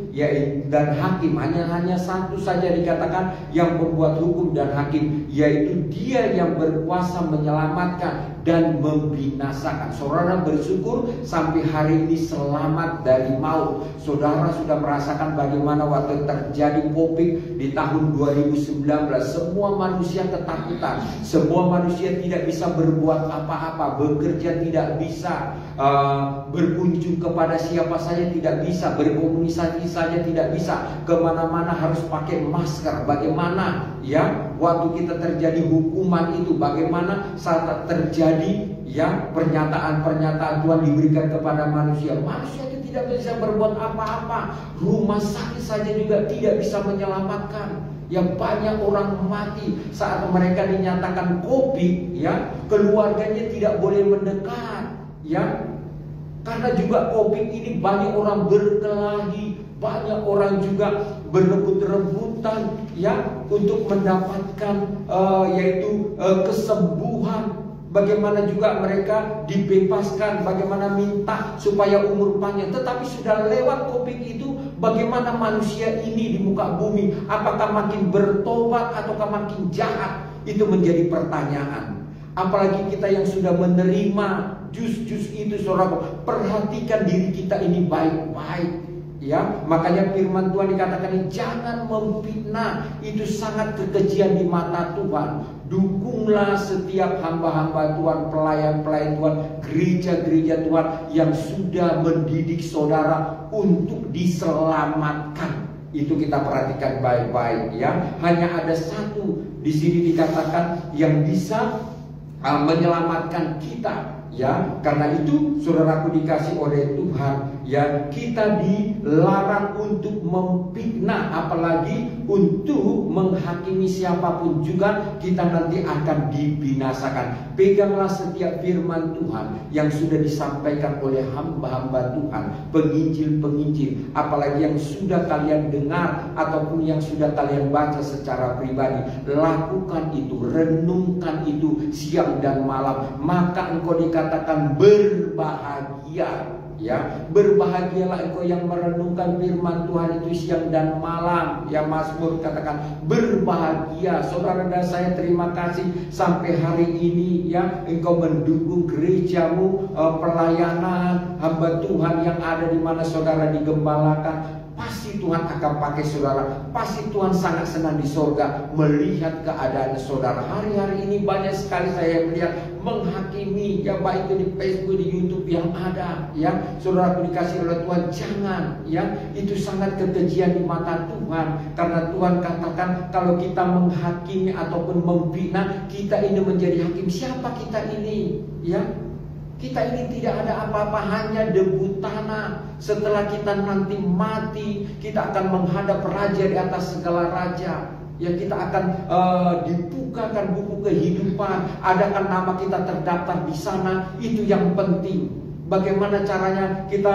Speaker 1: dan hakim. Hanya satu saja dikatakan yang membuat hukum dan hakim, yaitu Dia yang berkuasa menyelamatkan dan membinasakan. Saudara bersyukur sampai hari ini selamat dari maut. Saudara sudah merasakan bagaimana waktu terjadi COVID di tahun 2019, semua manusia ketakutan, semua manusia tidak bisa berbuat apa-apa, bekerja tidak bisa, berkunjung kepada siapa saja tidak bisa, berkomunikasi saja tidak bisa, kemana-mana harus pakai masker. Bagaimana ya waktu kita terjadi hukuman itu, bagaimana saat terjadi ya pernyataan-pernyataan Tuhan diberikan kepada manusia itu tidak bisa berbuat apa-apa, rumah sakit saja juga tidak bisa menyelamatkan. Yang banyak orang mati saat mereka dinyatakan COVID, ya keluarganya tidak boleh mendekat, ya karena juga COVID ini banyak orang berkelahi, banyak orang juga berebut-rebutan ya untuk mendapatkan yaitu kesembuhan. Bagaimana juga mereka dibebaskan, bagaimana minta supaya umur panjang. Tetapi sudah lewat COVID itu, bagaimana manusia ini di muka bumi, apakah makin bertobat ataukah makin jahat? Itu menjadi pertanyaan. Apalagi kita yang sudah menerima jus-jus itu, saudara, perhatikan diri kita ini baik-baik. Ya, makanya firman Tuhan dikatakan ini, jangan memfitnah, itu sangat kekejian di mata Tuhan. Dukunglah setiap hamba-hamba Tuhan, pelayan-pelayan Tuhan, gereja-gereja Tuhan yang sudah mendidik saudara untuk diselamatkan. Itu kita perhatikan baik-baik ya. Hanya ada satu di sini dikatakan yang bisa menyelamatkan kita. Ya, karena itu saudaraku dikasih oleh Tuhan, ya kita dilarang untuk memfitnah, apalagi untuk menghakimi siapapun juga, kita nanti akan dibinasakan. Peganglah setiap firman Tuhan yang sudah disampaikan oleh hamba-hamba Tuhan, penginjil-penginjil, apalagi yang sudah kalian dengar ataupun yang sudah kalian baca secara pribadi. Lakukan itu, renungkan itu siang dan malam, maka engkau dikatakan berbahagia. Ya, berbahagialah engkau yang merenungkan firman Tuhan itu siang dan malam. Ya, Mazmur katakan berbahagia. Saudara dan saya terima kasih sampai hari ini ya engkau mendukung gerejamu, pelayanan hamba Tuhan yang ada di mana saudara digembalakan. Pasti Tuhan akan pakai saudara. Pasti Tuhan sangat senang di sorga melihat keadaan saudara. Hari-hari ini banyak sekali saya melihat menghakimi, ya baik itu di Facebook, di YouTube yang ada, ya saudara dikasih oleh Tuhan. Jangan, ya itu sangat kekejian di mata Tuhan. Karena Tuhan katakan kalau kita menghakimi ataupun memfitnah, kita ini menjadi hakim. Siapa kita ini? Ya, kita ini tidak ada apa-apa, hanya debu tanah. Setelah kita nanti mati, kita akan menghadap Raja di atas segala raja. Ya, kita akan dibukakan buku kehidupan. Adakah nama kita terdaftar di sana? Itu yang penting. Bagaimana caranya kita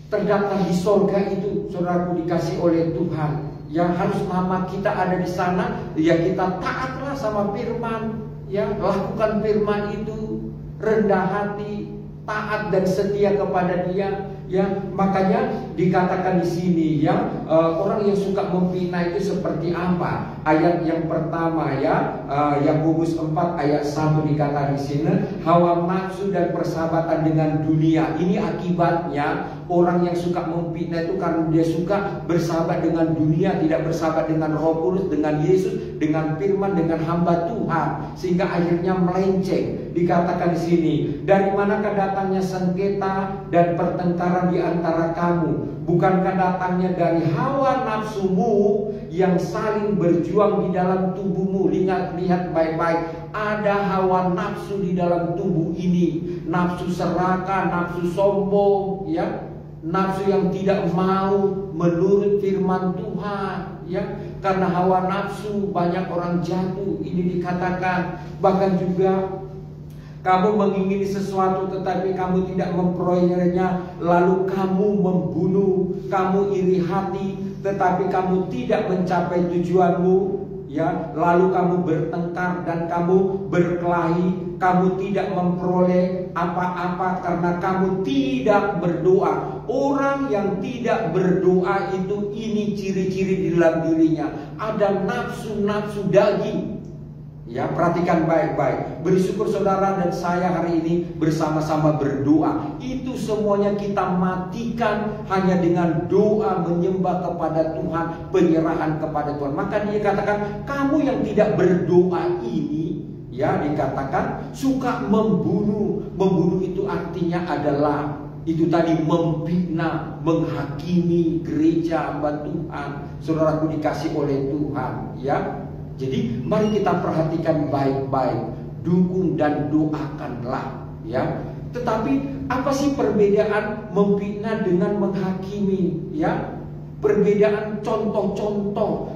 Speaker 1: terdaftar di sorga itu, saudaraku dikasih oleh Tuhan. Ya, harus nama kita ada di sana. Ya, kita taatlah sama firman. Ya, lakukan firman itu. Rendah hati, taat dan setia kepada Dia. Ya, makanya dikatakan di sini ya, orang yang suka memfitnah itu seperti apa? Ayat yang pertama ya, Yakobus 4 ayat 1 dikatakan di sini, hawa nafsu dan persahabatan dengan dunia. Ini akibatnya orang yang suka memfitnah itu karena dia suka bersahabat dengan dunia, tidak bersahabat dengan Roh Kudus, dengan Yesus, dengan firman, dengan hamba Tuhan, sehingga akhirnya melenceng. Dikatakan di sini, dari manakah datangnya sengketa dan pertengkaran di antara kamu? Bukankah datangnya dari hawa nafsumu yang saling berjuang di dalam tubuhmu? Lihat baik-baik, ada hawa nafsu di dalam tubuh ini. Nafsu serakah, nafsu sombong, ya, nafsu yang tidak mau menurut firman Tuhan, ya. Karena hawa nafsu banyak orang jatuh. Ini dikatakan, bahkan juga kamu mengingini sesuatu tetapi kamu tidak memperolehnya, lalu kamu membunuh. Kamu iri hati tetapi kamu tidak mencapai tujuanmu. ya, lalu kamu bertengkar dan kamu berkelahi, kamu tidak memperoleh apa-apa karena kamu tidak berdoa. Orang yang tidak berdoa itu, ini ciri-ciri di dalam dirinya, ada nafsu-nafsu daging. Ya, perhatikan baik-baik. Bersyukur saudara dan saya hari ini bersama-sama berdoa. Itu semuanya kita matikan hanya dengan doa, menyembah kepada Tuhan, penyerahan kepada Tuhan. Maka dia katakan, kamu yang tidak berdoa ini, ya, dikatakan suka membunuh. Membunuh itu artinya adalah itu tadi, memfitnah, menghakimi gereja hamba Tuhan. Saudaraku dikasih oleh Tuhan, ya. Jadi mari kita perhatikan baik-baik, dukung dan doakanlah, ya. Tetapi apa sih perbedaan memfitnah dengan menghakimi, ya? Perbedaan contoh-contoh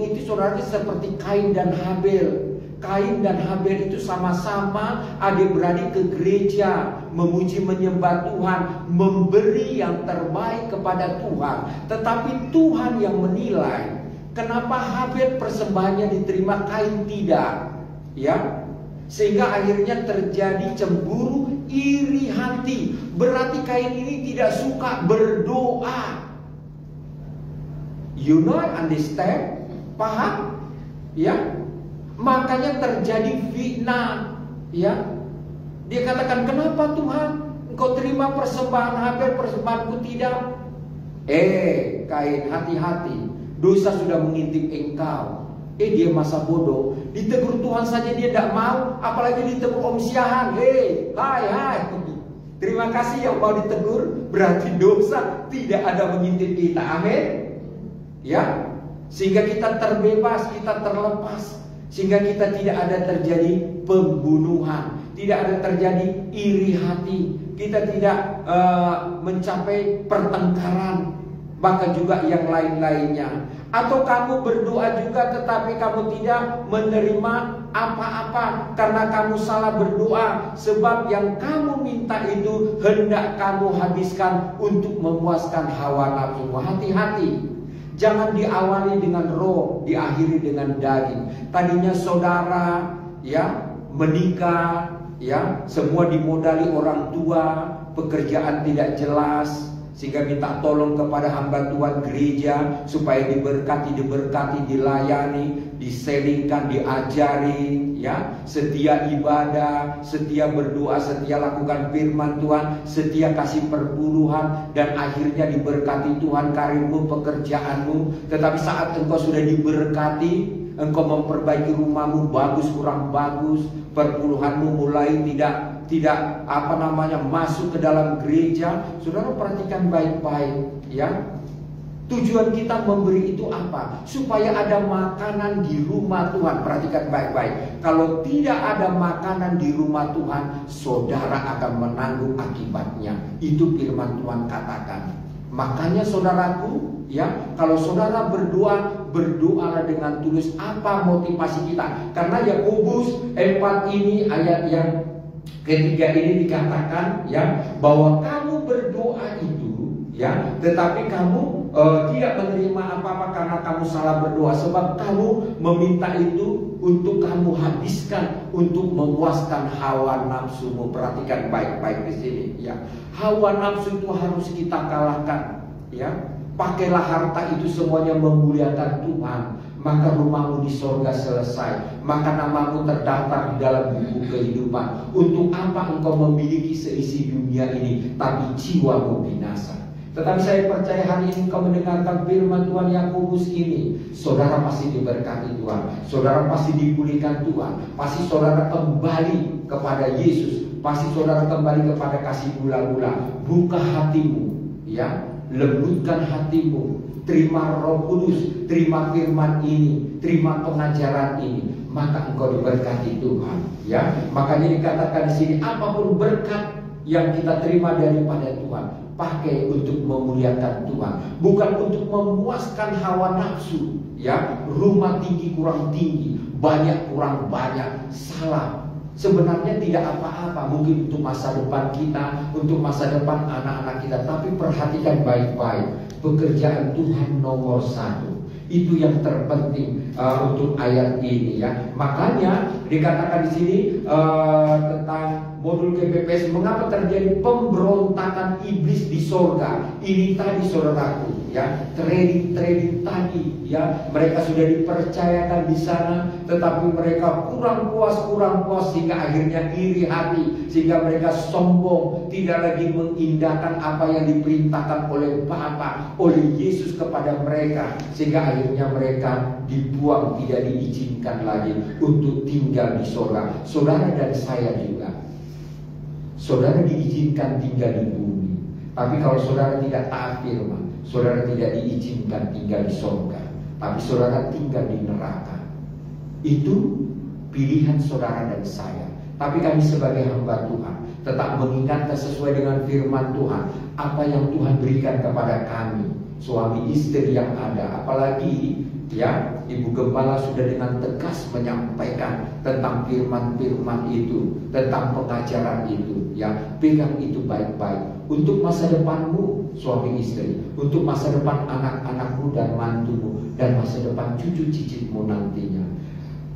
Speaker 1: itu saudara seperti Kain dan Habel. Kain dan Habel itu sama-sama adik-beradik ke gereja, memuji menyembah Tuhan, memberi yang terbaik kepada Tuhan. Tetapi Tuhan yang menilai. Kenapa Habel persembahannya diterima, Kain tidak? Ya, sehingga akhirnya terjadi cemburu, iri hati. Berarti Kain ini tidak suka berdoa. You know, understand? Paham? Ya, makanya terjadi fitnah. Ya, dia katakan, kenapa Tuhan Engkau terima persembahan Habel, persembahanku tidak? Kain, hati-hati. Dosa sudah mengintip engkau. Dia masa bodoh. Ditegur Tuhan saja dia tidak mau, apalagi ditegur Om Siahan. Hai. Terima kasih yang mau ditegur. Berarti dosa tidak ada mengintip kita. Amin. Ya, sehingga kita terbebas, kita terlepas, sehingga kita tidak ada terjadi pembunuhan, tidak ada terjadi iri hati, kita tidak mencapai pertengkaran, bahkan juga yang lain-lainnya. Atau kamu berdoa juga tetapi kamu tidak menerima apa-apa karena kamu salah berdoa, sebab yang kamu minta itu hendak kamu habiskan untuk memuaskan hawa nafsu. Hati-hati, jangan diawali dengan roh, diakhiri dengan daging. Tadinya saudara, ya, menikah, ya, semua dimodali orang tua, pekerjaan tidak jelas, sehingga minta tolong kepada hamba Tuhan gereja supaya diberkati, dilayani, diselingkan, diajari, ya, setia ibadah, setia berdoa, setia lakukan firman Tuhan, setia kasih perpuluhan, dan akhirnya diberkati Tuhan karirmu, pekerjaanmu. Tetapi saat engkau sudah diberkati, engkau memperbaiki rumahmu, bagus kurang bagus, perpuluhanmu mulai tidak masuk ke dalam gereja. Saudara perhatikan baik-baik, ya. Tujuan kita memberi itu apa? Supaya ada makanan di rumah Tuhan. Perhatikan baik-baik. Kalau tidak ada makanan di rumah Tuhan, saudara akan menanggung akibatnya. Itu firman Tuhan katakan. Makanya saudaraku, ya, kalau saudara berdoa, berdoalah dengan tulus. Apa motivasi kita? Karena Yakobus 4 ini, ayat yang ketiga ini dikatakan, ya, bahwa kamu berdoa itu, ya, tetapi kamu tidak menerima apa-apa karena kamu salah berdoa, sebab kamu meminta itu untuk kamu habiskan untuk memuaskan hawa nafsumu. Perhatikan baik-baik di sini, ya. Hawa nafsu itu harus kita kalahkan, ya. Pakailah harta itu semuanya memuliakan Tuhan, maka rumahmu di sorga selesai, maka namamu terdaftar di dalam buku kehidupan. Untuk apa engkau memiliki seisi dunia ini, tapi jiwamu binasa? Tetapi saya percaya hari ini engkau mendengarkan firman Tuhan Yakobus ini, saudara pasti diberkati Tuhan, saudara pasti dipulihkan Tuhan, pasti saudara kembali kepada Yesus, pasti saudara kembali kepada kasih gula-gula. Buka hatimu, ya, lembutkan hatimu, terima Roh Kudus, terima firman ini, terima pengajaran ini, maka engkau diberkati Tuhan, ya. Makanya dikatakan di sini, apapun berkat yang kita terima daripada Tuhan, pakai untuk memuliakan Tuhan, bukan untuk memuaskan hawa nafsu, ya. Rumah tinggi kurang tinggi, banyak kurang banyak, salah. Sebenarnya tidak apa-apa, mungkin untuk masa depan kita, untuk masa depan anak-anak kita. Tapi perhatikan baik-baik, pekerjaan Tuhan nomor 1. Itu yang terpenting untuk ayat ini ya. Makanya dikatakan di sini tentang modul KPPS, mengapa terjadi pemberontakan iblis di sorga. Ini tadi saudaraku ya, trading tadi ya, mereka sudah dipercayakan di sana, tetapi mereka kurang puas sehingga akhirnya iri hati, sehingga mereka sombong, tidak lagi mengindahkan apa yang diperintahkan oleh Bapa, oleh Yesus kepada mereka, sehingga akhirnya mereka dibuang, tidak diizinkan lagi untuk tinggal di sorga. Saudara dan saya juga, saudara diizinkan tinggal di bumi, tapi kalau saudara tidak taat firman, saudara tidak diizinkan tinggal di sorga, tapi saudara tinggal di neraka. Itu pilihan saudara dan saya. Tapi kami sebagai hamba Tuhan tetap mengingatkan sesuai dengan firman Tuhan, apa yang Tuhan berikan kepada kami, suami istri yang ada. Apalagi ya, Ibu Gembala sudah dengan tegas menyampaikan tentang firman-firman itu, tentang pengajaran itu ya. Pegang itu baik-baik untuk masa depanmu suami istri, untuk masa depan anak-anakmu dan mantumu, dan masa depan cucu cicitmu nantinya.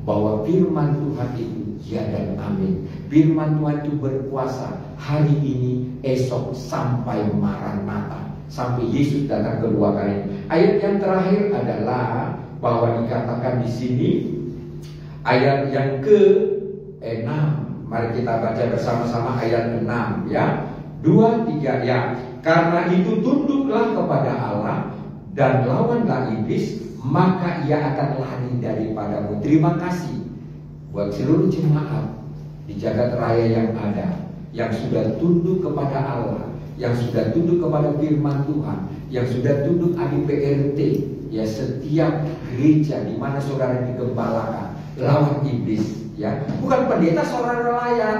Speaker 1: Bahwa firman Tuhan itu ya dan amin. Firman Tuhan itu berkuasa hari ini, esok, sampai Maranatha, sampai Yesus datang kedua kali. Ayat yang terakhir adalah bahwa dikatakan di sini ayat yang ke-6. Mari kita baca bersama-sama ayat 6 ya. 2, 3 ya. Karena itu tunduklah kepada Allah dan lawanlah iblis, maka ia akan lari daripadamu. Terima kasih buat seluruh jemaat di jagat raya yang ada, yang sudah tunduk kepada Allah, yang sudah tunduk kepada firman Tuhan, yang sudah tunduk ADPRT ya. Setiap gereja di mana saudara digembalakan, lawan iblis ya. Bukan pendeta saudara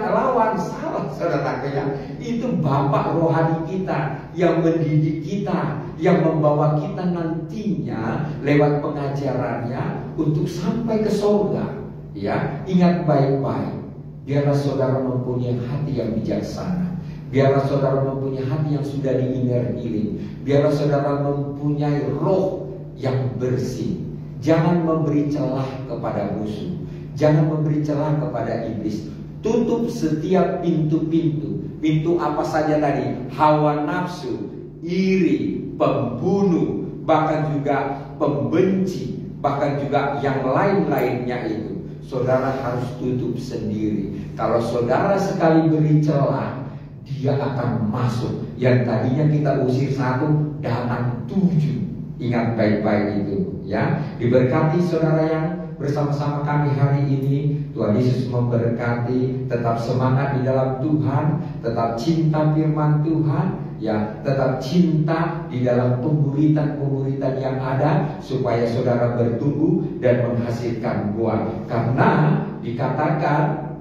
Speaker 1: lawan, salah saudara ya. Itu Bapak rohani kita yang mendidik kita, yang membawa kita nantinya lewat pengajarannya untuk sampai ke surga ya. Ingat baik-baik, biarlah saudara mempunyai hati yang bijaksana, biarlah saudara mempunyai hati yang sudah di-inner healing, biarlah saudara mempunyai roh yang bersih. Jangan memberi celah kepada musuh, jangan memberi celah kepada iblis. Tutup setiap pintu-pintu. Pintu apa saja tadi? Hawa nafsu, iri, pembunuh, bahkan juga pembenci, bahkan juga yang lain-lainnya itu. Saudara harus tutup sendiri. Kalau saudara sekali beri celah, dia akan masuk. Yang tadinya kita usir 1, datang 7. Ingat baik-baik itu ya. Diberkati saudara yang bersama-sama kami hari ini. Tuhan Yesus memberkati. Tetap semangat di dalam Tuhan, tetap cinta firman Tuhan ya, tetap cinta di dalam pemuritan-pemuritan yang ada, supaya saudara bertumbuh dan menghasilkan buah. Karena dikatakan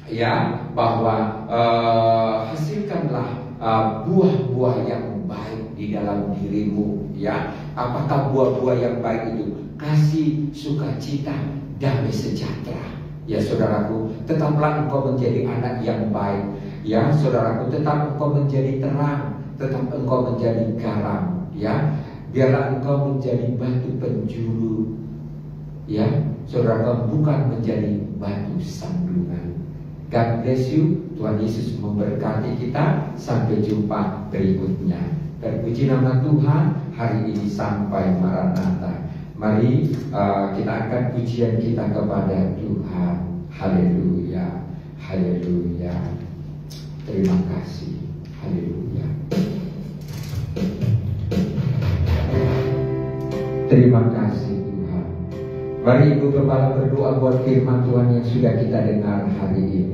Speaker 1: ya bahwa hasilkanlah buah-buah yang baik di dalam dirimu ya. Apakah buah-buah yang baik itu? Kasih, sukacita, damai sejahtera ya saudaraku. Tetaplah engkau menjadi anak yang baik ya saudaraku. Tetap engkau menjadi terang, tetap engkau menjadi garam ya. Biarlah engkau menjadi batu penjuru ya saudaraku, bukan menjadi batu sandungan. God bless you. Tuhan Yesus memberkati kita. Sampai jumpa berikutnya. Terpuji nama Tuhan. Hari ini sampai Maranatha. Mari kita angkat pujian kita kepada Tuhan. Haleluya, haleluya. Terima kasih. Haleluya. Terima kasih Tuhan. Mari Ibu Gembala berdoa buat firman Tuhan yang sudah kita dengar hari ini.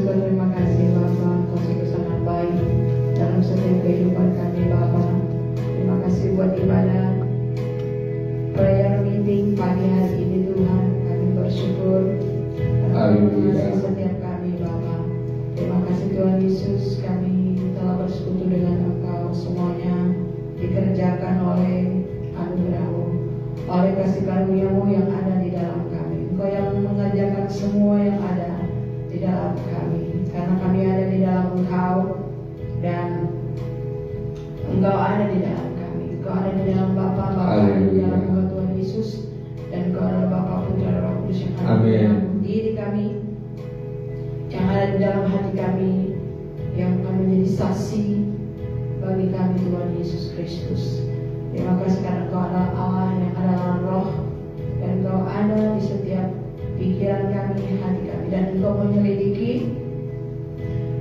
Speaker 3: Terima kasih Bapa, Kau sungguh sangat baik dalam setiap kehidupan kami Bapa. Terima kasih buat ibadah prayer meeting pagi hari ini Tuhan. Kami bersyukur karena mengasihi setiap kami Bapa. Terima kasih Tuhan Yesus, kami telah bersekutu dengan Engkau. Semuanya dikerjakan oleh anugerah-Mu, oleh kasih karunia-Mu yang ada di dalam kami. Engkau yang mengerjakan semua yang ada di dalam kami, karena kami ada di dalam Engkau dan Engkau ada di dalam kami. Engkau ada di dalam Bapa ada di dalam Tuhan Yesus, dan Engkau adalah Bapa, Putra, dan Roh Kudus yang ada di dalam diri kami, yang ada di dalam hati kami, yang akan menjadi saksi bagi kami Tuhan Yesus Kristus. Terima kasih karena Engkau adalah Allah yang ada dalam Roh, dan Engkau ada di setiap pikiran kami, hati kami, dan Engkau menyelidiki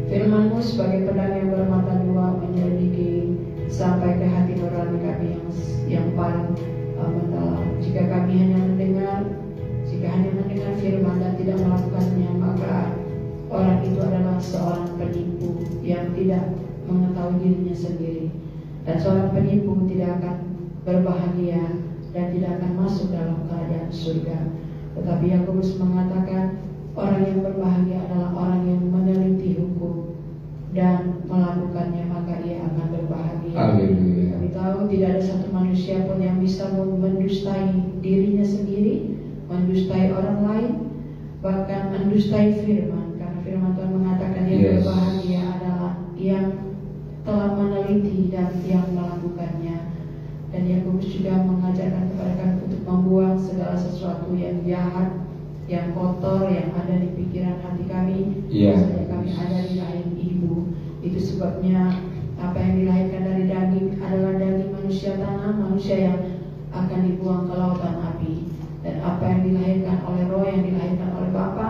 Speaker 3: firman-Mu sebagai pedang yang bermata dua, menyelidiki sampai ke hati nurani kami yang paling mendalam. Jika kami hanya mendengar firman dan tidak melakukannya, maka orang itu adalah seorang penipu yang tidak mengetahui dirinya sendiri. Dan seorang penipu tidak akan berbahagia dan tidak akan masuk dalam kerajaan surga. Tetapi Yakobus mengatakan orang yang berbahagia adalah orang yang meneliti hukum dan melakukannya, maka ia akan berbahagia.
Speaker 1: Haleluya.
Speaker 3: Kami tahu tidak ada satu manusia pun yang bisa mendustai dirinya sendiri, mendustai orang lain, bahkan mendustai firman. Karena firman Tuhan mengatakan yang berbahagia adalah yang telah meneliti dan yang melakukannya. Dan Yakobus juga mengajarkan kepada kami untuk membuang segala sesuatu yang jahat, yang kotor, yang ada di pikiran hati kami, sejak kami ada di rahim ibu. Itu sebabnya apa yang dilahirkan dari daging adalah daging manusia tanah, manusia yang akan dibuang ke lautan api. Dan apa yang dilahirkan oleh roh, yang dilahirkan oleh Bapa,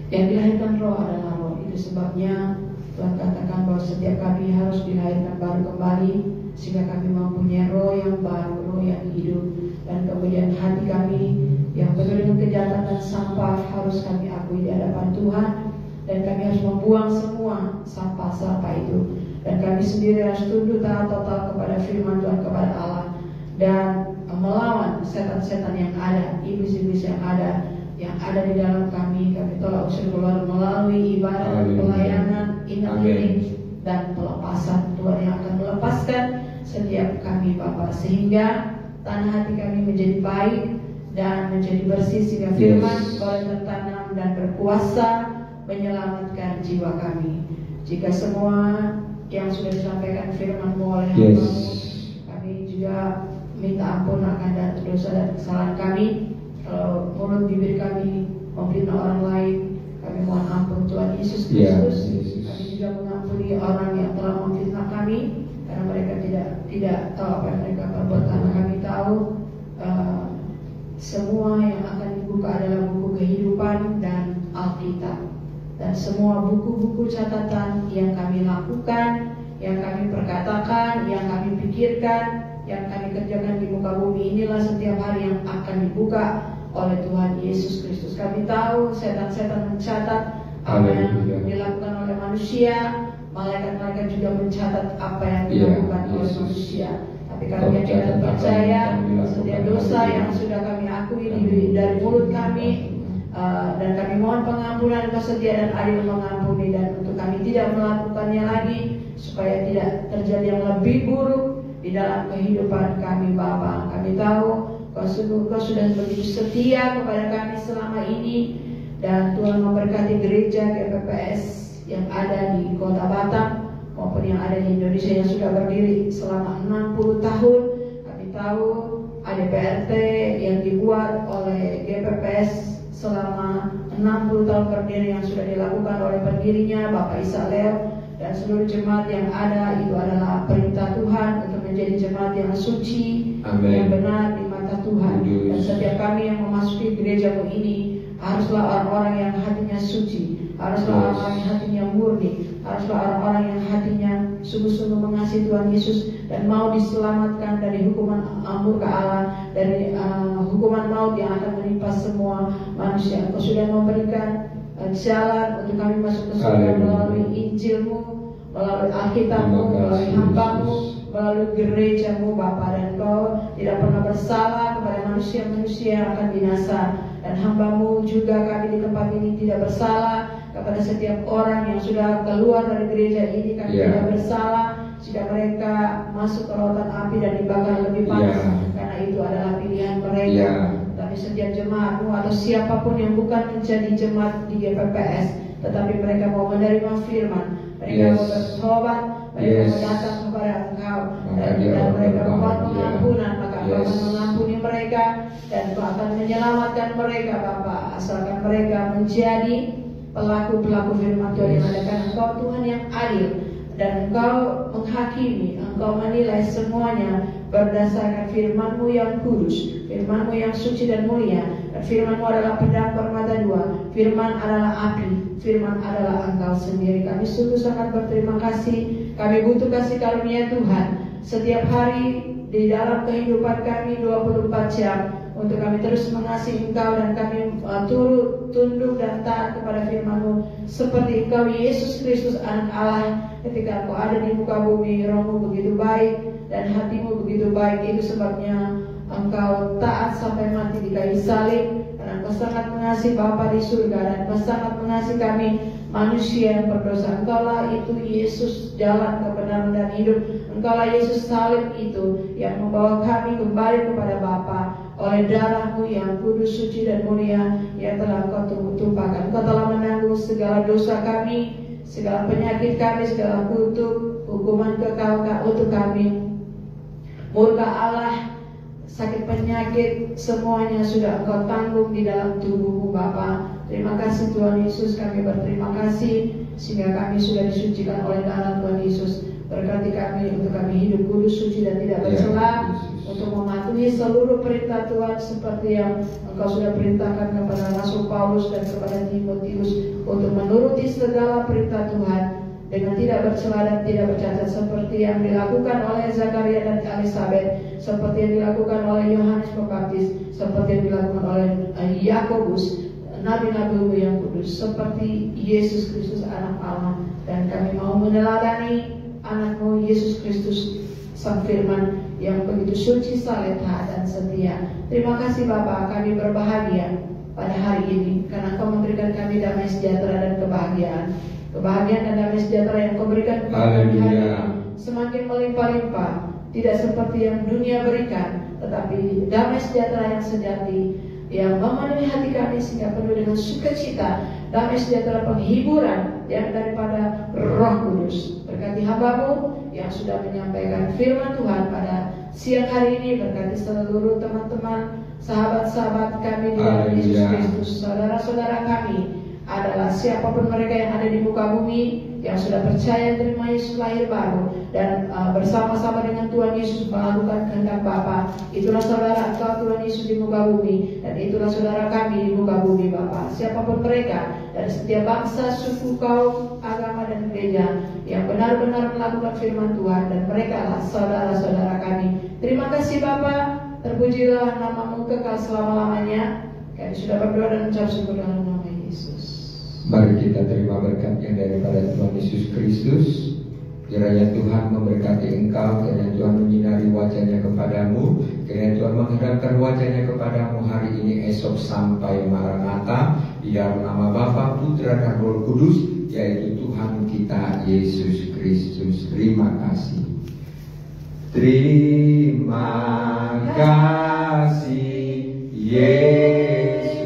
Speaker 3: yang dilahirkan roh adalah roh. Itu sebabnya Tuhan katakan bahwa setiap kami harus dilahirkan baru kembali, sehingga kami mempunyai roh yang baru, roh yang hidup. Dan kemudian hati kami yang penuh dengan kejahatan dan sampah harus kami akui di hadapan Tuhan, dan kami harus membuang semua sampah-sampah itu. Dan kami sendiri harus tunduk taat total kepada firman Tuhan, kepada Allah, dan melawan setan-setan yang ada, iblis-iblis yang ada di dalam kami. Kami tolak usir keluar melalui ibadah, pelayanan, ingat dan pelepasan. Tuhan yang akan melepaskan setiap kami Bapa, sehingga tanah hati kami menjadi baik dan menjadi bersih, sehingga firman boleh tertanam dan berkuasa menyelamatkan jiwa kami. Jika semua yang sudah disampaikan firman-Mu oleh hamba-Mu, kami juga minta ampun akan dosa dan kesalahan kami. Kalau mulut bibir kami memfitnah orang lain, kami mohon ampun Tuhan Yesus Kristus. Kami juga mengampuni orang yang telah memfitnah kami, karena mereka tidak tahu apa yang mereka perbuat. Karena kami tahu semua yang akan dibuka adalah buku kehidupan dan Alkitab, dan semua buku-buku catatan yang kami lakukan, yang kami perkatakan, yang kami pikirkan, yang kami kerjakan di muka bumi, inilah setiap hari yang akan dibuka oleh Tuhan Yesus Kristus. Kami tahu setan-setan mencatat apa yang dilakukan oleh manusia, malaikat-malaikat juga mencatat apa yang dilakukan oleh manusia. Tapi kami tidak percaya setiap dosa yang sudah kami akui dari mulut kami, dan kami mohon pengampunan, Engkau setia dan adil mengampuni, dan untuk kami tidak melakukannya lagi, supaya tidak terjadi yang lebih buruk di dalam kehidupan kami Bapa. Kami tahu Kau sudah begitu setia kepada kami selama ini, dan Tuhan memberkati gereja GPPS yang ada di Kota Batam maupun yang ada di Indonesia yang sudah berdiri selama 60 tahun. Kami tahu ADPRT yang dibuat oleh GPPS selama 60 tahun berdiri, yang sudah dilakukan oleh pendirinya Bapak Isa Leo dan seluruh jemaat yang ada, itu adalah perintah Tuhan untuk menjadi jemaat yang suci, yang benar di mata Tuhan. Dan setiap kami yang memasuki gereja-Mu ini haruslah orang-orang yang hatinya suci, haruslah orang-orang yang hatinya murni, haruslah orang-orang yang hatinya sungguh-sungguh mengasihi Tuhan Yesus dan mau diselamatkan dari hukuman murka Allah, dari hukuman maut yang akan menimpa semua manusia. Engkau sudah memberikan jalan untuk kami masuk ke surga melalui Injil-Mu, melalui Alkitab-Mu, melalui hamba-Mu, melalui gereja-Mu Bapa. Dan Engkau tidak pernah bersalah kepada manusia-manusia yang akan binasa. Dan hamba-Mu juga kami di tempat ini tidak bersalah kepada setiap orang yang sudah keluar dari gereja ini. Kami tidak bersalah jika mereka masuk ke lautan api dan dibakar lebih panas, karena itu adalah pilihan mereka. Tapi kami setiap jemaatmu atau siapapun yang bukan menjadi jemaat di GPPS, tetapi mereka mau menerima firman, mereka mau bertobat, mereka mau datang kepada Engkau, dan mereka mohon pengampunan, maka Engkau akan mengampuni mereka dan Engkau akan menyelamatkan mereka Bapa, asalkan mereka menjadi pelaku-pelaku firman Tuhan yang ada, karena Engkau Tuhan yang adil dan Engkau menghakimi, Engkau menilai semuanya berdasarkan firman-Mu yang kudus, firman-Mu yang suci dan mulia. Dan firman-Mu adalah pedang bermata dua, firman adalah api, firman adalah Engkau sendiri. Kami sungguh sangat berterima kasih. Kami butuh kasih karunia Tuhan setiap hari di dalam kehidupan kami 24 jam, untuk kami terus mengasihi Engkau dan kami turut tunduk dan taat kepada firman-Mu seperti Engkau Yesus Kristus Anak Allah. Ketika Engkau ada di muka bumi, Roh-Mu begitu baik dan hati-Mu begitu baik. Itu sebabnya Engkau taat sampai mati di kayu salib, dan Engkau sangat mengasihi Bapa di surga, dan Engkau sangat mengasihi kami manusia yang berdosa. Engkaulah itu Yesus, jalan kebenaran dan hidup. Engkaulah Yesus salib itu yang membawa kami kembali kepada Bapa oleh darah-Mu yang kudus, suci dan mulia yang telah Engkau tumpahkan. Engkau telah menanggung segala dosa kami, segala penyakit kami, segala kutuk, hukuman kekal untuk kami. Murka Allah, sakit penyakit, semuanya sudah Engkau tanggung di dalam tubuh-Mu Bapa. Terima kasih Tuhan Yesus, kami berterima kasih sehingga kami sudah disucikan oleh darah Tuhan Yesus. Berkati kami untuk kami hidup kudus, suci dan tidak bercela, untuk mematuhi seluruh perintah Tuhan seperti yang Engkau sudah perintahkan kepada Rasul Paulus dan kepada Timotius, untuk menuruti segala perintah Tuhan dengan tidak bercela dan tidak bercacat, seperti yang dilakukan oleh Zakaria dan Elisabeth, seperti yang dilakukan oleh Yohanes Pembaptis, seperti yang dilakukan oleh Yakobus, nabi-nabi-Mu yang kudus, seperti Yesus Kristus Anak Allah. Dan kami mau meneladani Anak-Mu Yesus Kristus, Sang Firman yang begitu suci, saleh, taat dan setia. Terima kasih Bapa, kami berbahagia pada hari ini karena Engkau memberikan kami damai sejahtera dan kebahagiaan. Kebahagiaan dan damai sejahtera yang Kau berikan kepada kami hari ini semakin melimpah-limpah, tidak seperti yang dunia berikan, tetapi damai sejahtera yang sejati yang memenuhi hati kami sehingga penuh dengan sukacita, damai sejahtera penghiburan yang daripada Roh Kudus. Berkati hamba-Mu yang sudah menyampaikan firman Tuhan pada siang hari ini, berkati seluruh teman-teman, sahabat-sahabat kami di dalam Yesus Kristus, saudara-saudara kami adalah siapapun mereka yang ada di muka bumi yang sudah percaya terima Yesus lahir baru dan bersama-sama dengan Tuhan Yesus melakukan kehendak Bapa. Itulah saudara Engkau Tuhan Yesus di muka bumi, dan itulah saudara kami di muka bumi Bapa. Siapapun mereka dari setiap bangsa, suku, kaum, agama dan gereja yang benar-benar melakukan firman Tuhan, dan mereka adalah saudara-saudara kami. Terima kasih Bapa, terpujilah nama-Mu kekal selama-lamanya. Kami sudah berdoa dan mengucap syukur dalam nama Yesus.
Speaker 1: Mari kita terima berkat yang daripada Tuhan Yesus Kristus. Kiranya Tuhan memberkati engkau, kiranya Tuhan menyinari wajahnya kepadamu, kiranya Tuhan menghadapkan wajahnya kepadamu hari ini, esok sampai Maranatha, di dalam nama Bapa, Putra dan Roh Kudus, yaitu Tuhan kita Yesus Kristus. Terima kasih. Terima kasih Yesusku,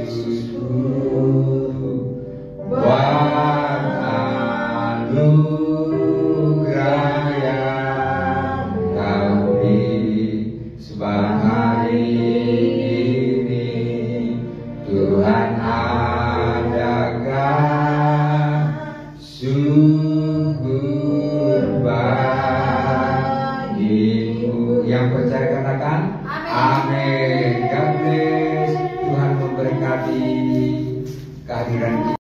Speaker 1: buat anugerah yang Kau beri. Sebab hari ini Tuhan adakan syukur bagimu. Yang percaya katakan amin. God bless. Tuhan memberkati kehadiran kita.